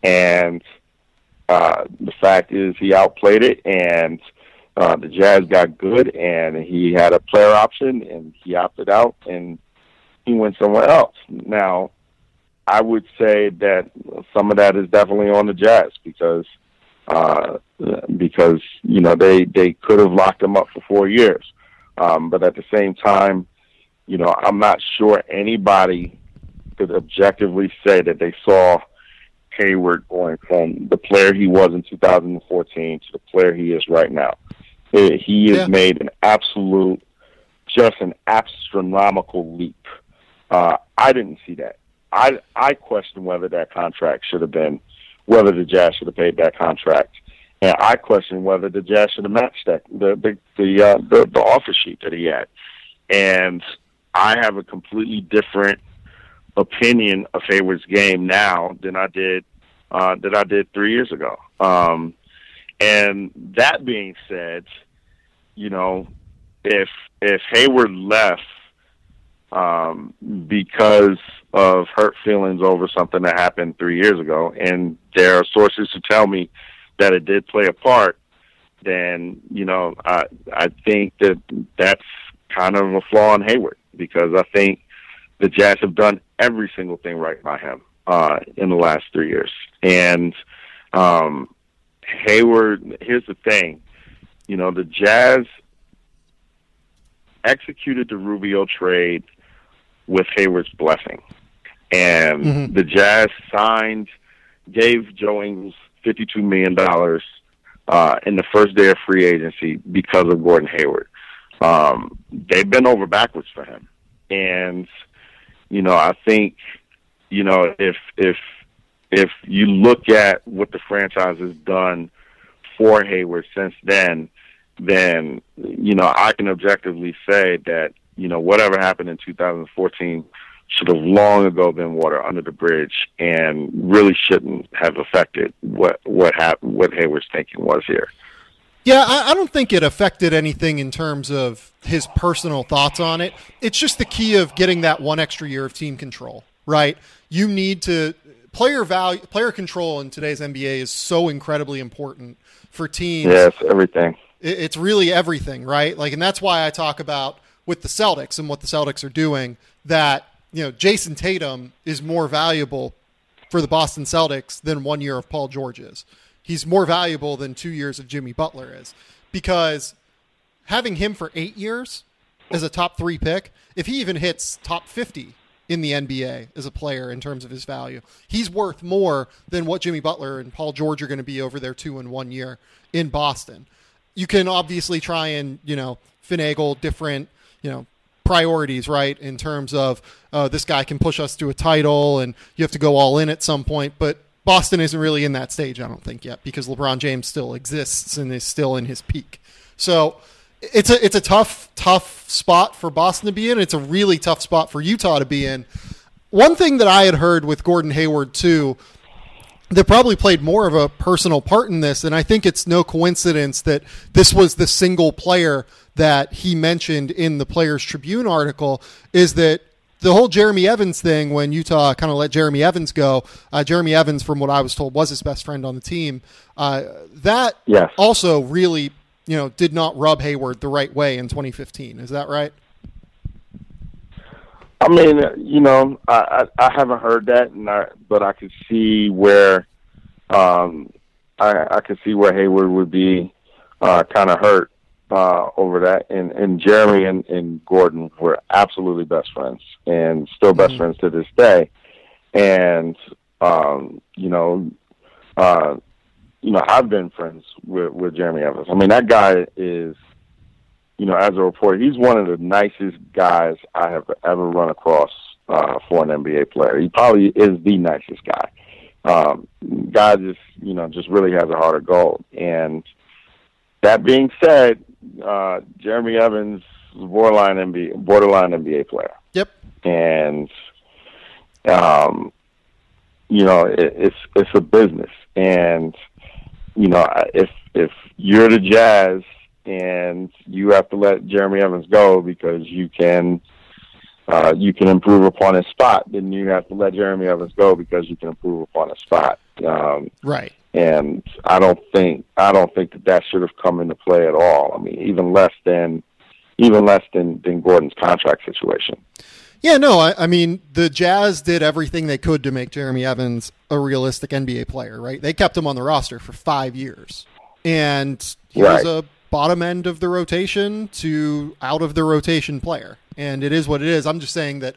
And the fact is he outplayed it, and the Jazz got good, and he had a player option, and he opted out, and he went somewhere else. Now, I would say that some of that is definitely on the Jazz because they could have locked him up for 4 years. But at the same time, I'm not sure anybody could objectively say that they saw Hayward going from the player he was in 2014 to the player he is right now. He has made an astronomical leap. I didn't see that. I question whether that contract should have been, whether the Jazz should have paid that contract. And I question whether the Jazz should have matched that, the offer sheet that he had. And I have a completely different opinion of Hayward's game now than I did 3 years ago. And that being said, if Hayward left because of hurt feelings over something that happened 3 years ago, and there are sources who tell me that it did play a part, then I think that's kind of a flaw in Hayward, because I think the Jazz have done every single thing right by him in the last 3 years. And Hayward, here's the thing, the Jazz executed the Rubio trade with Hayward's blessing. And the Jazz gave Joe Ingles $52 million in the first day of free agency because of Gordon Hayward. They've been over backwards for him. And, I think, if you look at what the franchise has done for Hayward since then, I can objectively say that, whatever happened in 2014 should have long ago been water under the bridge and really shouldn't have affected what Hayward's thinking was here. Yeah, I don't think it affected anything in terms of his personal thoughts on it. It's just the key of getting that one extra year of team control, right? You need to player control in today's NBA is so incredibly important for teams. Yes, everything. It's really everything, right? And that's why I talk about with the Celtics and what the Celtics are doing, that Jason Tatum is more valuable for the Boston Celtics than 1 year of Paul George is. He's more valuable than 2 years of Jimmy Butler is, because having him for 8 years as a top 3 pick, if he even hits top 50 in the NBA as a player in terms of his value, he's worth more than what Jimmy Butler and Paul George are going to be over their 2 and 1 year in Boston. You can obviously try and, finagle different, priorities, right, in terms of this guy can push us to a title and you have to go all in at some point, but Boston isn't really in that stage, I don't think, yet, because LeBron James still exists and is still in his peak. So it's a tough spot for Boston to be in. It's a really tough spot for Utah to be in. One thing that I had heard with Gordon Hayward, too, that probably played more of a personal part in this, and I think it's no coincidence that this was the single player that he mentioned in the Players Tribune article, is that the whole Jeremy Evans thing, when Utah kind of let Jeremy Evans go, Jeremy Evans, from what I was told, was his best friend on the team. That also really, did not rub Hayward the right way in 2015. Is that right? I mean, I haven't heard that, but I could see where I could see where Hayward would be kind of hurt over that. And Jeremy and Gordon were absolutely best friends and still best friends to this day. And I've been friends with Jeremy Evans. I mean, that guy is, as a reporter, he's one of the nicest guys I have ever run across for an NBA player. He probably is the nicest guy. Guy just really has a heart of gold. And that being said, Jeremy Evans is borderline NBA player. Yep. And it's a business. And if you're the Jazz and you have to let Jeremy Evans go because you can improve upon his spot, then you have to let Jeremy Evans go because you can improve upon his spot. Right. And I don't think that should have come into play at all. I mean, even less than Gordon's contract situation. Yeah, no, I mean, the Jazz did everything they could to make Jeremy Evans a realistic NBA player, right? They kept him on the roster for 5 years. And he was a bottom end of the rotation to out of the rotation player. And it is what it is. I'm just saying that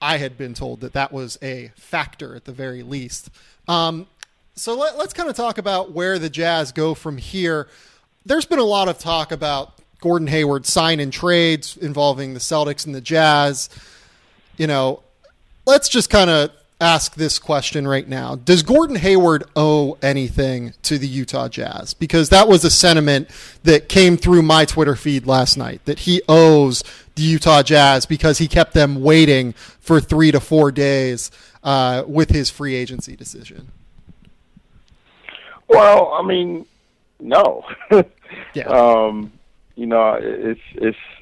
I had been told that was a factor at the very least. So let's kind of talk about where the Jazz go from here. There's been a lot of talk about Gordon Hayward sign and trades involving the Celtics and the Jazz. Let's just kind of ask this question right now. Does Gordon Hayward owe anything to the Utah Jazz? Because that was a sentiment that came through my Twitter feed last night, that he owes the Utah Jazz because he kept them waiting for 3 to 4 days with his free agency decision. Well, I mean, no. Yeah.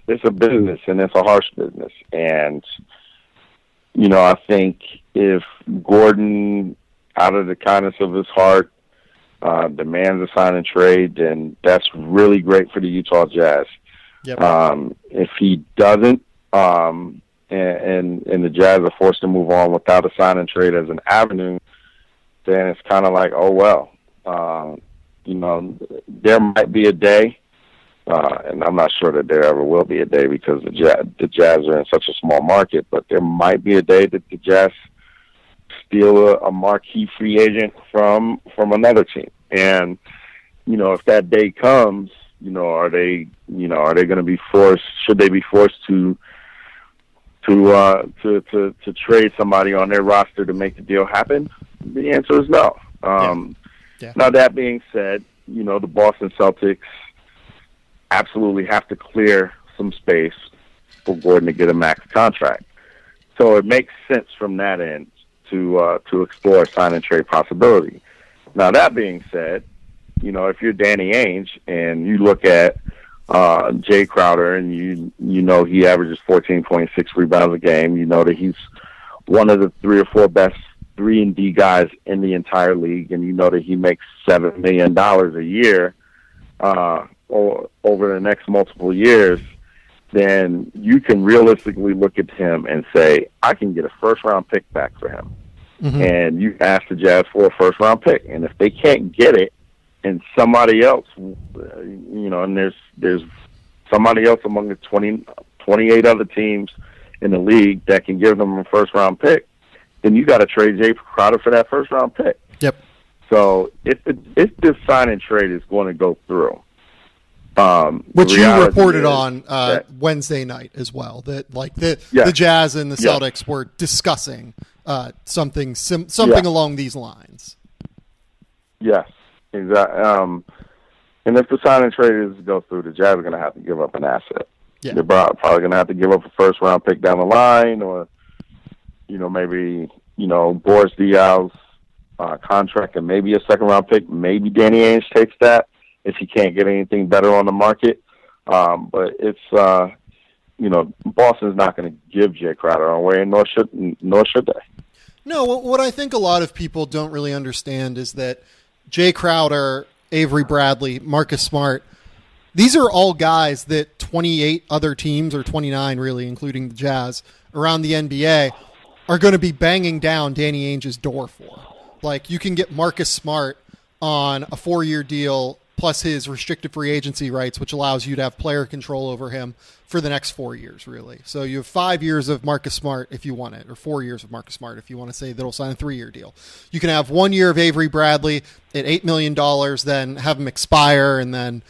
It's a business, and it's a harsh business. And, I think if Gordon, out of the kindness of his heart, demands a sign and trade, then that's really great for the Utah Jazz. Yep. If he doesn't, and the Jazz are forced to move on without a sign and trade as an avenue, then it's kind of like, oh, well. There might be a day, and I'm not sure that there ever will be a day because the Jazz are in such a small market, but there might be a day that the Jazz steal a marquee free agent from another team. And, if that day comes, are they going to be forced, should they be forced to trade somebody on their roster to make the deal happen? The answer is no. Yeah. Now, that being said, the Boston Celtics absolutely have to clear some space for Gordon to get a max contract. So it makes sense from that end to explore a sign and trade possibility. Now, that being said, if you're Danny Ainge and you look at Jay Crowder and he averages 14.6 rebounds a game, that he's one of the 3 or 4 best 3-and-D guys in the entire league, and that he makes $7 million a year over the next multiple years, then you can realistically look at him and say, I can get a first-round pick back for him. Mm-hmm. And you ask the Jazz for a first-round pick. And if they can't get it, and somebody else, and there's somebody else among the 28 other teams in the league that can give them a first-round pick, then you got to trade Jay Crowder for that first-round pick. Yep. So if this sign and trade is going to go through, which you reported on Wednesday night as well, that the Jazz and the Celtics were discussing something along these lines. Yes, exactly. And if the sign and trade is to go through, the Jazz are going to have to give up an asset. Yeah. They're probably going to have to give up a first-round pick down the line, or maybe Boris Diaw's contract and maybe a second-round pick. Maybe Danny Ainge takes that if he can't get anything better on the market. But it's Boston's not going to give Jay Crowder away, nor should they. No, what I think a lot of people don't really understand is that Jay Crowder, Avery Bradley, Marcus Smart, these are all guys that 28 other teams, or 29 really, including the Jazz, around the NBA are going to be banging down Danny Ainge's door for. Like, you can get Marcus Smart on a 4-year deal plus his restricted free agency rights, which allows you to have player control over him for the next 4 years, really. So you have 5 years of Marcus Smart if you want it, or 4 years of Marcus Smart if you want to say that'll sign a 3-year deal. You can have 1 year of Avery Bradley at $8 million, then have him expire, and then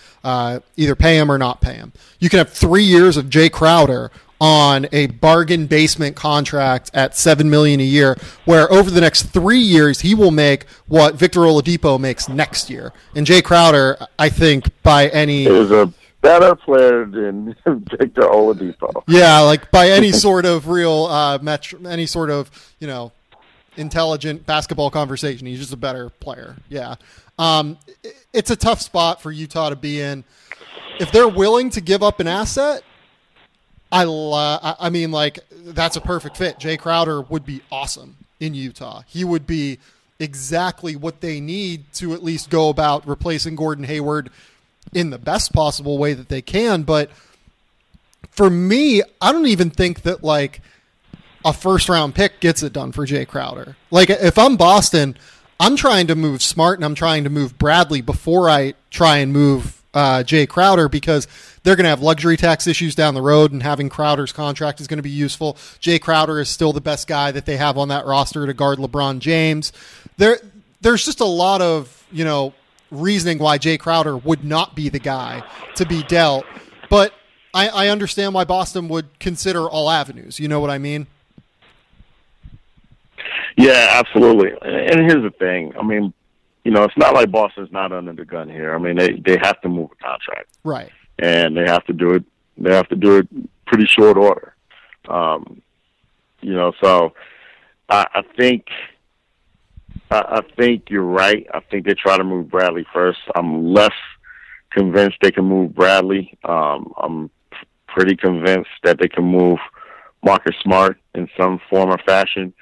either pay him or not pay him. You can have 3 years of Jay Crowder on a bargain basement contract at $7 million a year, where over the next 3 years he will make what Victor Oladipo makes next year. And Jay Crowder, I think, by any is a better player than Victor Oladipo. Yeah, like by any sort of real any sort of intelligent basketball conversation, he's just a better player. Yeah, it's a tough spot for Utah to be in. If they're willing to give up an asset, I mean, like, that's a perfect fit. Jay Crowder would be awesome in Utah. He would be exactly what they need to at least go about replacing Gordon Hayward in the best possible way that they can. But for me, I don't even think that, like, a first-round pick gets it done for Jay Crowder. Like, if I'm Boston, I'm trying to move Smart and I'm trying to move Bradley before I try and move Jay Crowder, because they're going to have luxury tax issues down the road, and having Crowder's contract is going to be useful. Jay Crowder is still the best guy that they have on that roster to guard LeBron James. There's just a lot of, reasoning why Jay Crowder would not be the guy to be dealt. But I understand why Boston would consider all avenues. You know what I mean? Yeah, absolutely. And here's the thing. I mean, it's not like Boston's not under the gun here. I mean, they have to move a contract. Right. And they have to do it. They have to do it pretty short order. So I think you're right. I think they try to move Bradley first. I'm less convinced they can move Bradley. I'm pretty convinced that they can move Marcus Smart in some form or fashion.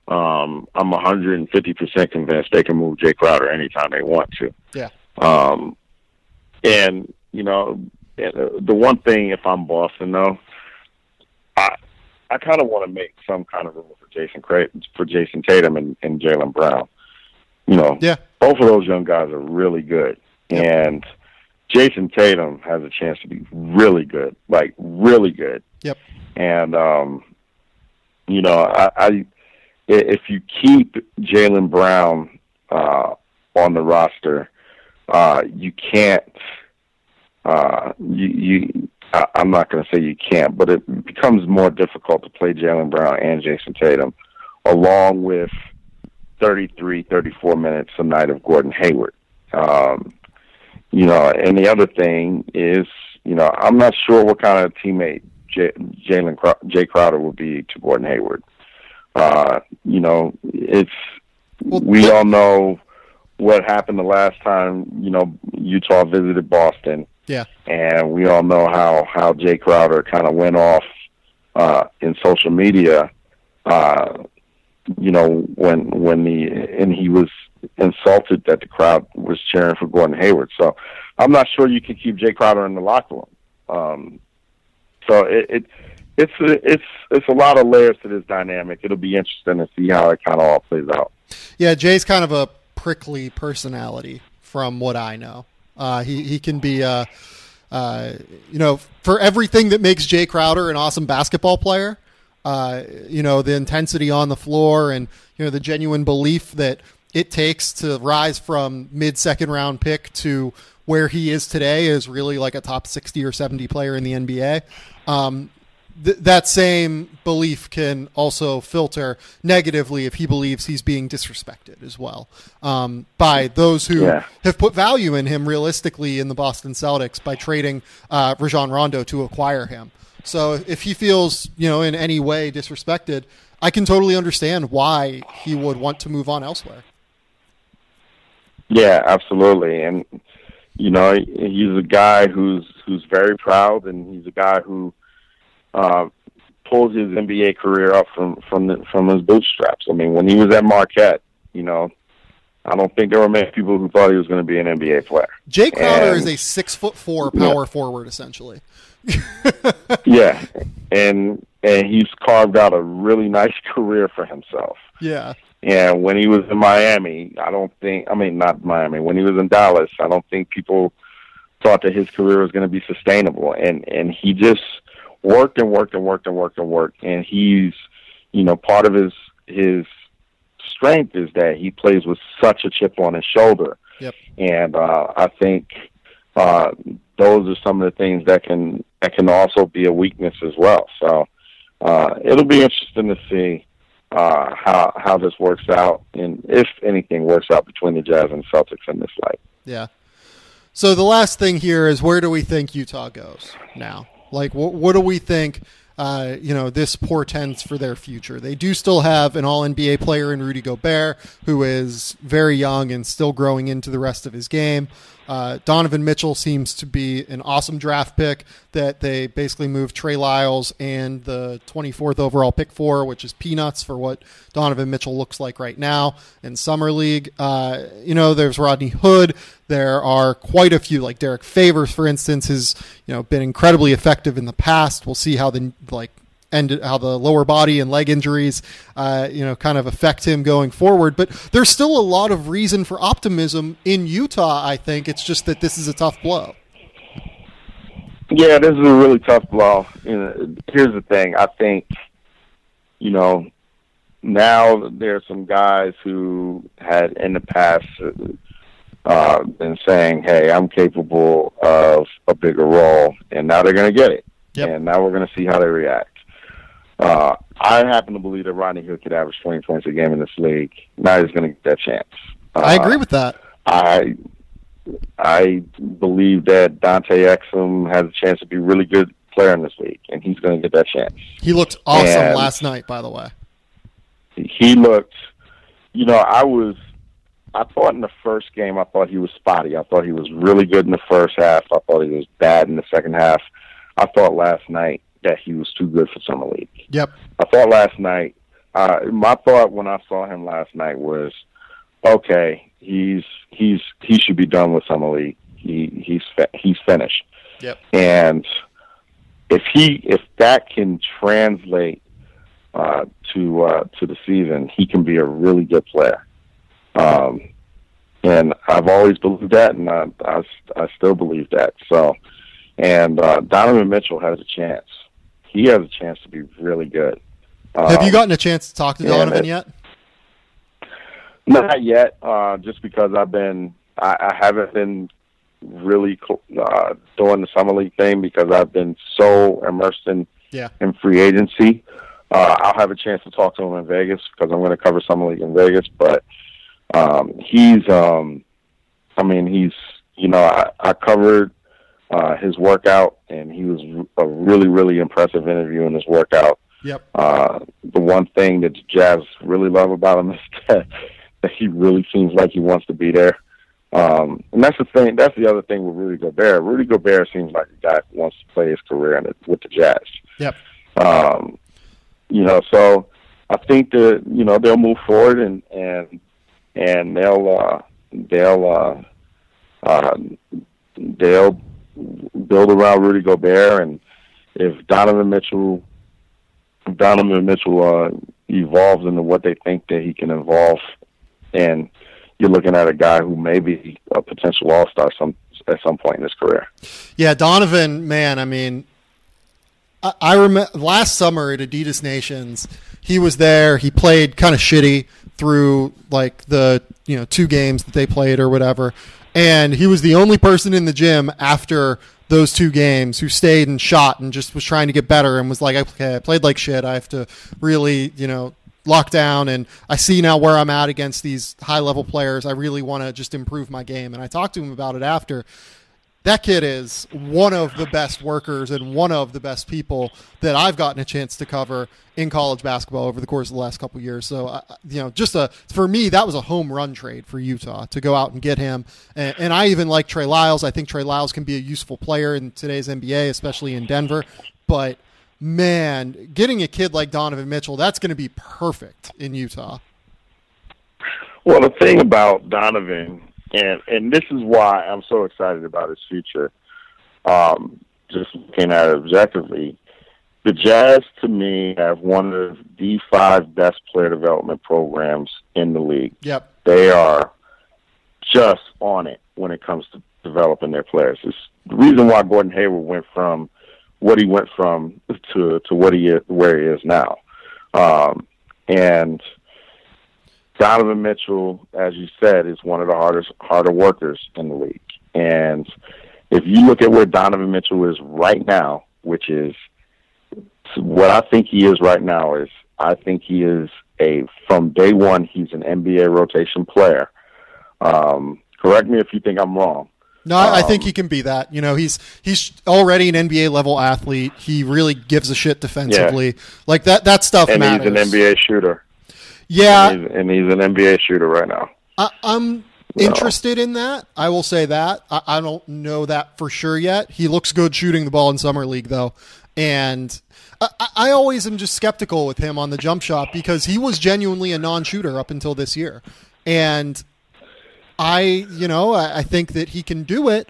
I'm 150% convinced they can move Jay Crowder anytime they want to. Yeah. And the one thing, if I'm Boston, though, I kind of want to make some kind of room for Jason Tatum and Jaylen Brown. Yeah. Both of those young guys are really good. Yep. And Jason Tatum has a chance to be really good, like really good. Yep. And, if you keep Jaylen Brown on the roster, you can't. I'm not going to say you can't, but it becomes more difficult to play Jaylen Brown and Jason Tatum, along with 33, 34 minutes a night of Gordon Hayward. And the other thing is, I'm not sure what kind of teammate Jay Crowder will be to Gordon Hayward. We all know what happened the last time, Utah visited Boston. Yeah. And we all know how Jay Crowder kind of went off in social media, when he was insulted that the crowd was cheering for Gordon Hayward. So I'm not sure you can keep Jay Crowder in the locker room. So it's a lot of layers to this dynamic. It'll be interesting to see how it kind of all plays out. Yeah, Jay's kind of a prickly personality from what I know. He can be, for everything that makes Jay Crowder an awesome basketball player, the intensity on the floor and, the genuine belief that it takes to rise from mid-second round pick to where he is today is really like a top 60 or 70 player in the NBA. That same belief can also filter negatively if he believes he's being disrespected as well by those who have put value in him realistically in the Boston Celtics by trading Rajon Rondo to acquire him. So if he feels, in any way disrespected, I can totally understand why he would want to move on elsewhere. Yeah, absolutely. And, he's a guy who's very proud, and he's a guy who, pulls his NBA career up from his bootstraps. I mean, when he was at Marquette, I don't think there were many people who thought he was going to be an NBA player. Jay Crowder is a 6'4" power forward, essentially. Yeah, and he's carved out a really nice career for himself. Yeah. And when he was in Miami, not Miami, when he was in Dallas, I don't think people thought that his career was going to be sustainable. And he just worked and worked and worked and worked and worked. And he's, part of his strength is that he plays with such a chip on his shoulder. Yep. And I think those are some of the things that can also be a weakness as well. So it'll be interesting to see how this works out, and if anything works out between the Jazz and Celtics in this light. Yeah. So the last thing here is, where do we think Utah goes now? Like, what do we think, this portends for their future? They do still have an all-NBA player in Rudy Gobert, who is very young and still growing into the rest of his game. Donovan Mitchell seems to be an awesome draft pick that they basically moved Trey Lyles and the 24th overall pick for, which is peanuts for what Donovan Mitchell looks like right now in Summer League. There's Rodney Hood. There are quite a few, like Derek Favors, for instance, has been incredibly effective in the past. We'll see how the lower body and leg injuries, kind of affect him going forward. But there's still a lot of reason for optimism in Utah, I think. It's just that this is a tough blow. Yeah, this is a really tough blow. Here's the thing. I think, now there's some guys who had in the past been saying, hey, I'm capable of a bigger role, and now they're going to get it. Yep. And now we're going to see how they react. I happen to believe that Rodney Hood could average 20 points a game in this league. Now he's going to get that chance. I agree with that. I believe that Dante Exum has a chance to be a really good player in this league, and he's going to get that chance. He looked awesome last night, by the way. He looked, I thought in the first game, I thought he was spotty. I thought he was really good in the first half. I thought he was bad in the second half. I thought last night that he was too good for Summer League. Yep. I thought last night, my thought when I saw him last night was, okay, he should be done with Summer League. He's finished. Yep. And if that can translate to the season, he can be a really good player. And I've always believed that, and I still believe that. So, and Donovan Mitchell has a chance. He has a chance to be really good. Have you gotten a chance to talk to Donovan yet? Not yet, just because I haven't been really doing the Summer League thing because I've been so immersed in free agency. I'll have a chance to talk to him in Vegas because I'm going to cover Summer League in Vegas, but I covered his workout, and he was a really, really impressive interview in his workout. Yep. The one thing that the Jazz really love about him is that he really seems like he wants to be there. And that's the thing. That's the other thing with Rudy Gobert. Rudy Gobert seems like a guy who wants to play his career with the Jazz. Yep. So I think that they'll move forward and they'll build around Rudy Gobert, and if Donovan Mitchell evolves into what they think that he can evolve, and you're looking at a guy who may be a potential all-star at some point in his career. Yeah, Donovan, man, I mean, I remember last summer at Adidas Nations, he was there. He played kind of shitty through like the 2 games that they played or whatever, and he was the only person in the gym after those 2 games who stayed and shot and just was trying to get better and was like, okay, I played like shit. I have to really lock down, and I see now where I'm at against these high-level players. I really want to just improve my game. And I talked to him about it after. That kid is one of the best workers and one of the best people that I've gotten a chance to cover in college basketball over the course of the last couple of years. So, for me, that was a home run trade for Utah to go out and get him. And I even like Trey Lyles. I think Trey Lyles can be a useful player in today's NBA, especially in Denver. But man, getting a kid like Donovan Mitchell, that's going to be perfect in Utah. Well, the thing about Donovan, and this is why I'm so excited about his future, just looking at it objectively, the Jazz, to me, have one of the 5 best player development programs in the league. Yep. They are just on it when it comes to developing their players. It's the reason why Gordon Hayward went from what he went from to where he is now. And Donovan Mitchell, as you said, is one of the harder workers in the league. And if you look at where Donovan Mitchell is right now, which is what I think he is right now, is I think he is from day one, he's an NBA rotation player. Correct me if you think I'm wrong. No, I think he can be that. You know, he's already an NBA level athlete. He really gives a shit defensively. Yeah. Like that stuff and matters. And he's an NBA shooter. Yeah. And he's an NBA shooter right now. I'm interested in that. I will say that. I don't know that for sure yet. He looks good shooting the ball in Summer League, though. And I always am just skeptical with him on the jump shot because he was genuinely a non-shooter up until this year. And I think that he can do it,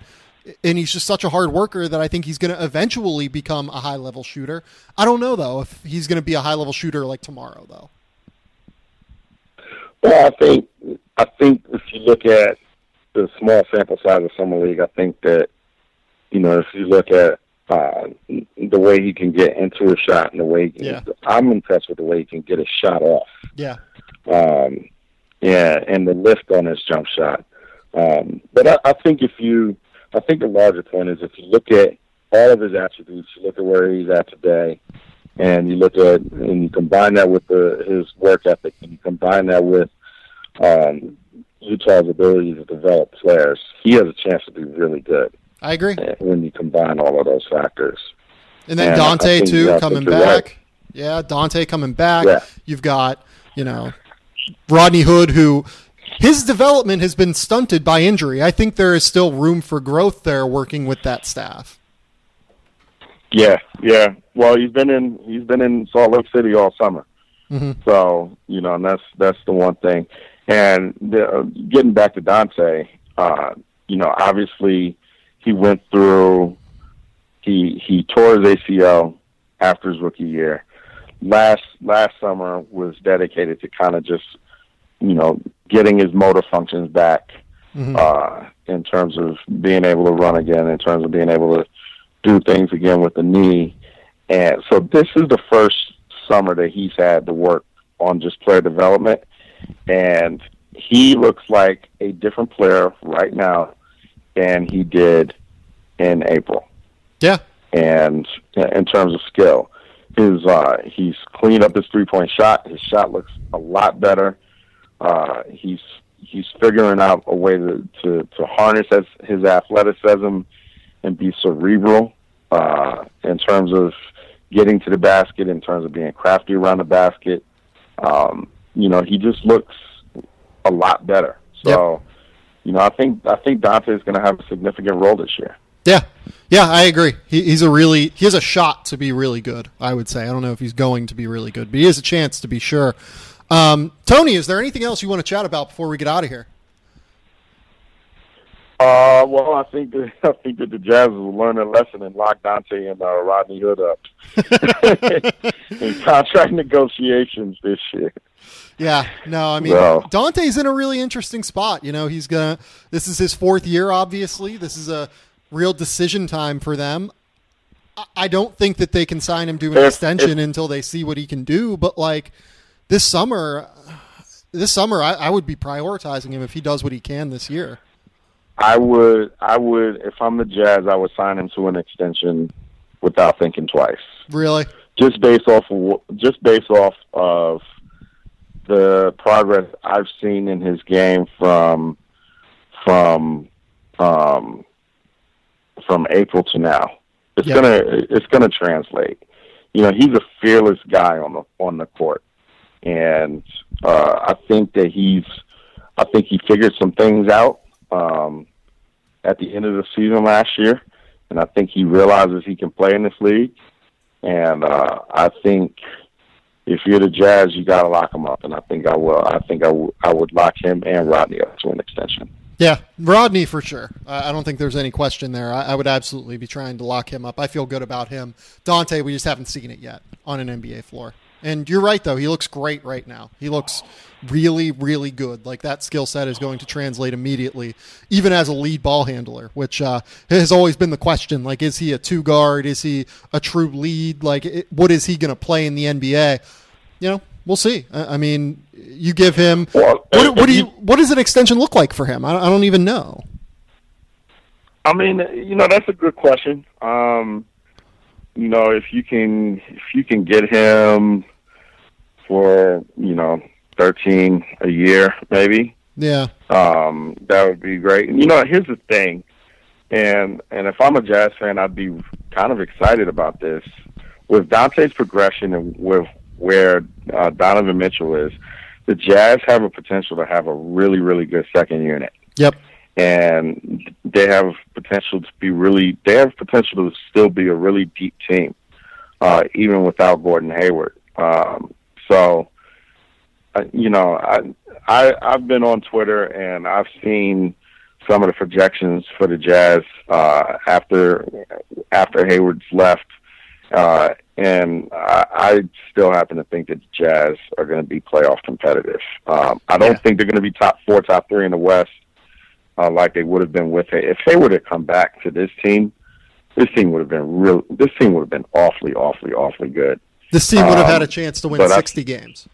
and he's just such a hard worker that I think he's going to eventually become a high-level shooter. I don't know, though, if he's going to be a high-level shooter like tomorrow, though. Well, I think if you look at the small sample size of Summer League, I think that, if you look at the way he can get into a shot and the way I'm impressed with the way he can get a shot off. Yeah. And the lift on his jump shot. But I think the larger point is if you look at all of his attributes, you look at where he's at today, and you combine that with his work ethic, and you combine that with Utah's ability to develop players, he has a chance to be really good. I agree. When you combine all of those factors. And then Dante, too, coming back. Right. Yeah, Dante coming back. Yeah. You've got, Rodney Hood, who his development has been stunted by injury. I think there is still room for growth there working with that staff. Yeah. Well, he's been in Salt Lake City all summer. Mm-hmm. So, and that's the one thing. And getting back to Dante, obviously he went through, he tore his ACL after his rookie year. Last summer was dedicated to kind of just, getting his motor functions back, mm-hmm. In terms of being able to run again, in terms of being able to do things again with the knee. And so this is the first summer that he's had to work on just player development. And he looks like a different player right now than he did in April. Yeah. And in terms of skill, he's cleaned up his 3-point shot. His shot looks a lot better. He's figuring out a way to harness his athleticism and be cerebral in terms of getting to the basket, in terms of being crafty around the basket. He just looks a lot better. So, yep. I think Dante is going to have a significant role this year. Yeah, I agree. He has a shot to be really good, I would say. I don't know if he's going to be really good, but he has a chance to be sure. Tony, is there anything else you want to chat about before we get out of here? Well, I think that the Jazz will learn a lesson and lock Dante and Rodney Hood up in contract negotiations this year. Yeah, no, I mean, Dante's in a really interesting spot. This is his 4th year, obviously. This is a real decision time for them. I don't think that they can sign him to an extension until they see what he can do. But this summer, I would be prioritizing him if he does what he can this year. I would, if I'm the Jazz, I would sign him to an extension without thinking twice. Really? Just based off of the progress I've seen in his game from April to now. It's gonna translate. He's a fearless guy on the court, and I think he figured some things out at the end of the season last year, and I think he realizes he can play in this league. And I think if you're the Jazz, you got to lock him up, and I think I will. I would lock him and Rodney up to an extension. Yeah, Rodney for sure. I don't think there's any question there. I would absolutely be trying to lock him up. I feel good about him. Dante, we just haven't seen it yet on an NBA floor. And you're right, though. He looks great right now. He looks really, really good. Like, that skill set is going to translate immediately, even as a lead ball handler, which has always been the question. Like, is he a two-guard? Is he a true lead? Like, what is he going to play in the NBA? You know, we'll see. I mean, you give him what does an extension look like for him? I don't even know. I mean, that's a good question. If you can get him for 13 a year, maybe. Yeah. That would be great. And here's the thing, and if I'm a Jazz fan, I'd be kind of excited about this. With Dante's progression and with where Donovan Mitchell is, the Jazz have a potential to have a really, really good second unit. Yep. And they have potential to still be a really deep team, even without Gordon Hayward. I've been on Twitter and I've seen some of the projections for the Jazz after Hayward's left, and I still happen to think that the Jazz are going to be playoff competitive. I don't think they're going to be top 4, top 3 in the West. Like they would have been with it. If Hayward had come back to this team would have been awfully, awfully, awfully good. This team would have had a chance to win 60 games.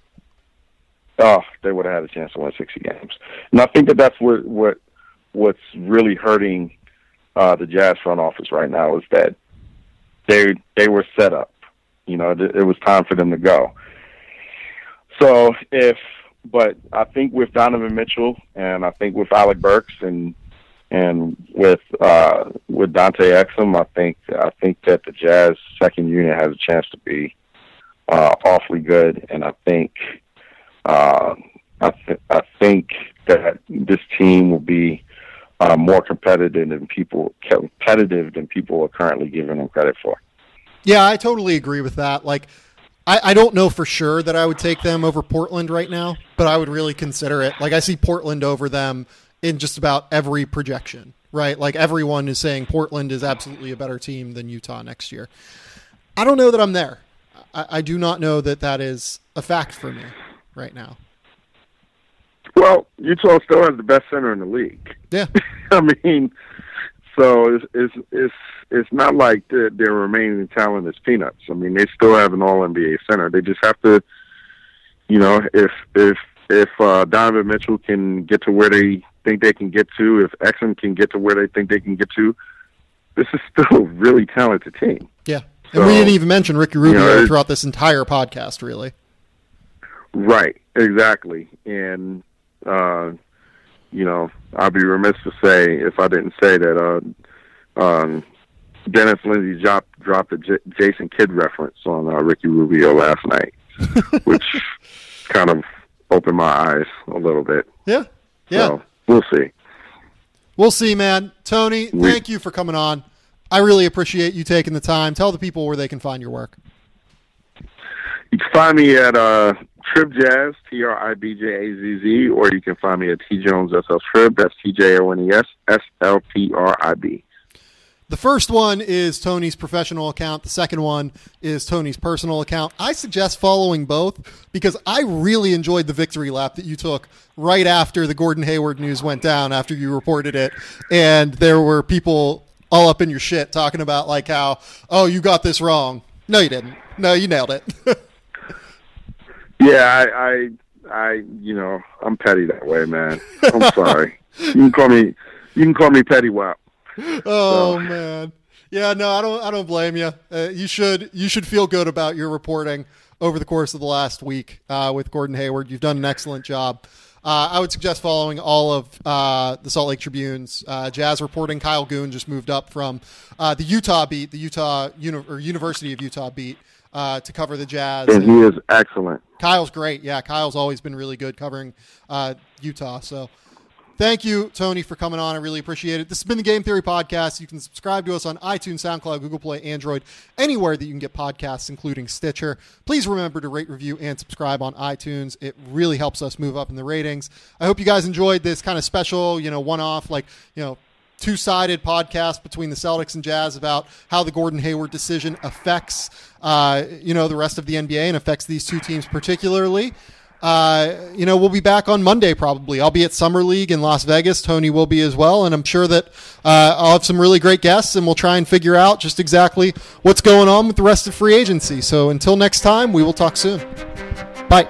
Oh, they would have had a chance to win 60 games. And I think that's what's really hurting the Jazz front office right now is that they were set up. It was time for them to go. But I think with Donovan Mitchell and I think with Alec Burks and with Dante Exum, I think that the Jazz second unit has a chance to be awfully good, and I think that this team will be more competitive than people are currently giving them credit for. Yeah, I totally agree with that. Like, I don't know for sure that I would take them over Portland right now, but I would really consider it. Like, I see Portland over them in just about every projection, right? Like, everyone is saying Portland is absolutely a better team than Utah next year. I don't know that I'm there. I do not know that is a fact for me right now. Well, Utah still has the best center in the league. Yeah. I mean, so it's not like their remaining talent is peanuts. I mean, they still have an All-NBA center. They just have to, if Donovan Mitchell can get to where they think they can get to, if Exum can get to where they think they can get to, this is still a really talented team. Yeah. And we didn't even mention Ricky Rubio throughout this entire podcast, really. Right, exactly. And, I'd be remiss to say if I didn't say that Dennis Lindsey dropped a Jason Kidd reference on Ricky Rubio last night, which kind of opened my eyes a little bit. Yeah. So we'll see. We'll see, man. Tony, thank you for coming on. I really appreciate you taking the time. Tell the people where they can find your work. You can find me at Trib Jazz, TRIBJAZZ, or you can find me at T Jones SL Trib. That's TJONES SLTRIB. The first one is Tony's professional account. The second one is Tony's personal account. I suggest following both because I really enjoyed the victory lap that you took right after the Gordon Hayward news went down, after you reported it. And there were people all up in your shit talking about like how, oh, you got this wrong. No, you didn't. No, you nailed it. Yeah, I'm petty that way, man. I'm sorry. You can call me Petty Wap. Oh man, yeah, no, I don't blame you. You should feel good about your reporting over the course of the last week with Gordon Hayward. You've done an excellent job. I would suggest following all of the Salt Lake Tribune's Jazz reporting. Kyle Goon just moved up from the Utah beat, the University of Utah beat, to cover the Jazz. And he is excellent. Kyle's great. Yeah, Kyle's always been really good covering Utah. So Thank you, Tony, for coming on. I really appreciate it. This has been the Game Theory Podcast. You can subscribe to us on iTunes, SoundCloud, Google Play, Android, anywhere that you can get podcasts, including Stitcher. Please remember to rate, review, and subscribe on iTunes. It really helps us move up in the ratings. I hope you guys enjoyed this kind of special, one-off, two-sided podcast between the Celtics and Jazz about how the Gordon Hayward decision affects, the rest of the NBA and affects these two teams particularly. We'll be back on Monday probably. I'll be at Summer League in Las Vegas. Tony will be as well, and I'm sure that I'll have some really great guests, and we'll try and figure out just exactly what's going on with the rest of free agency. So until next time, we will talk soon. Bye.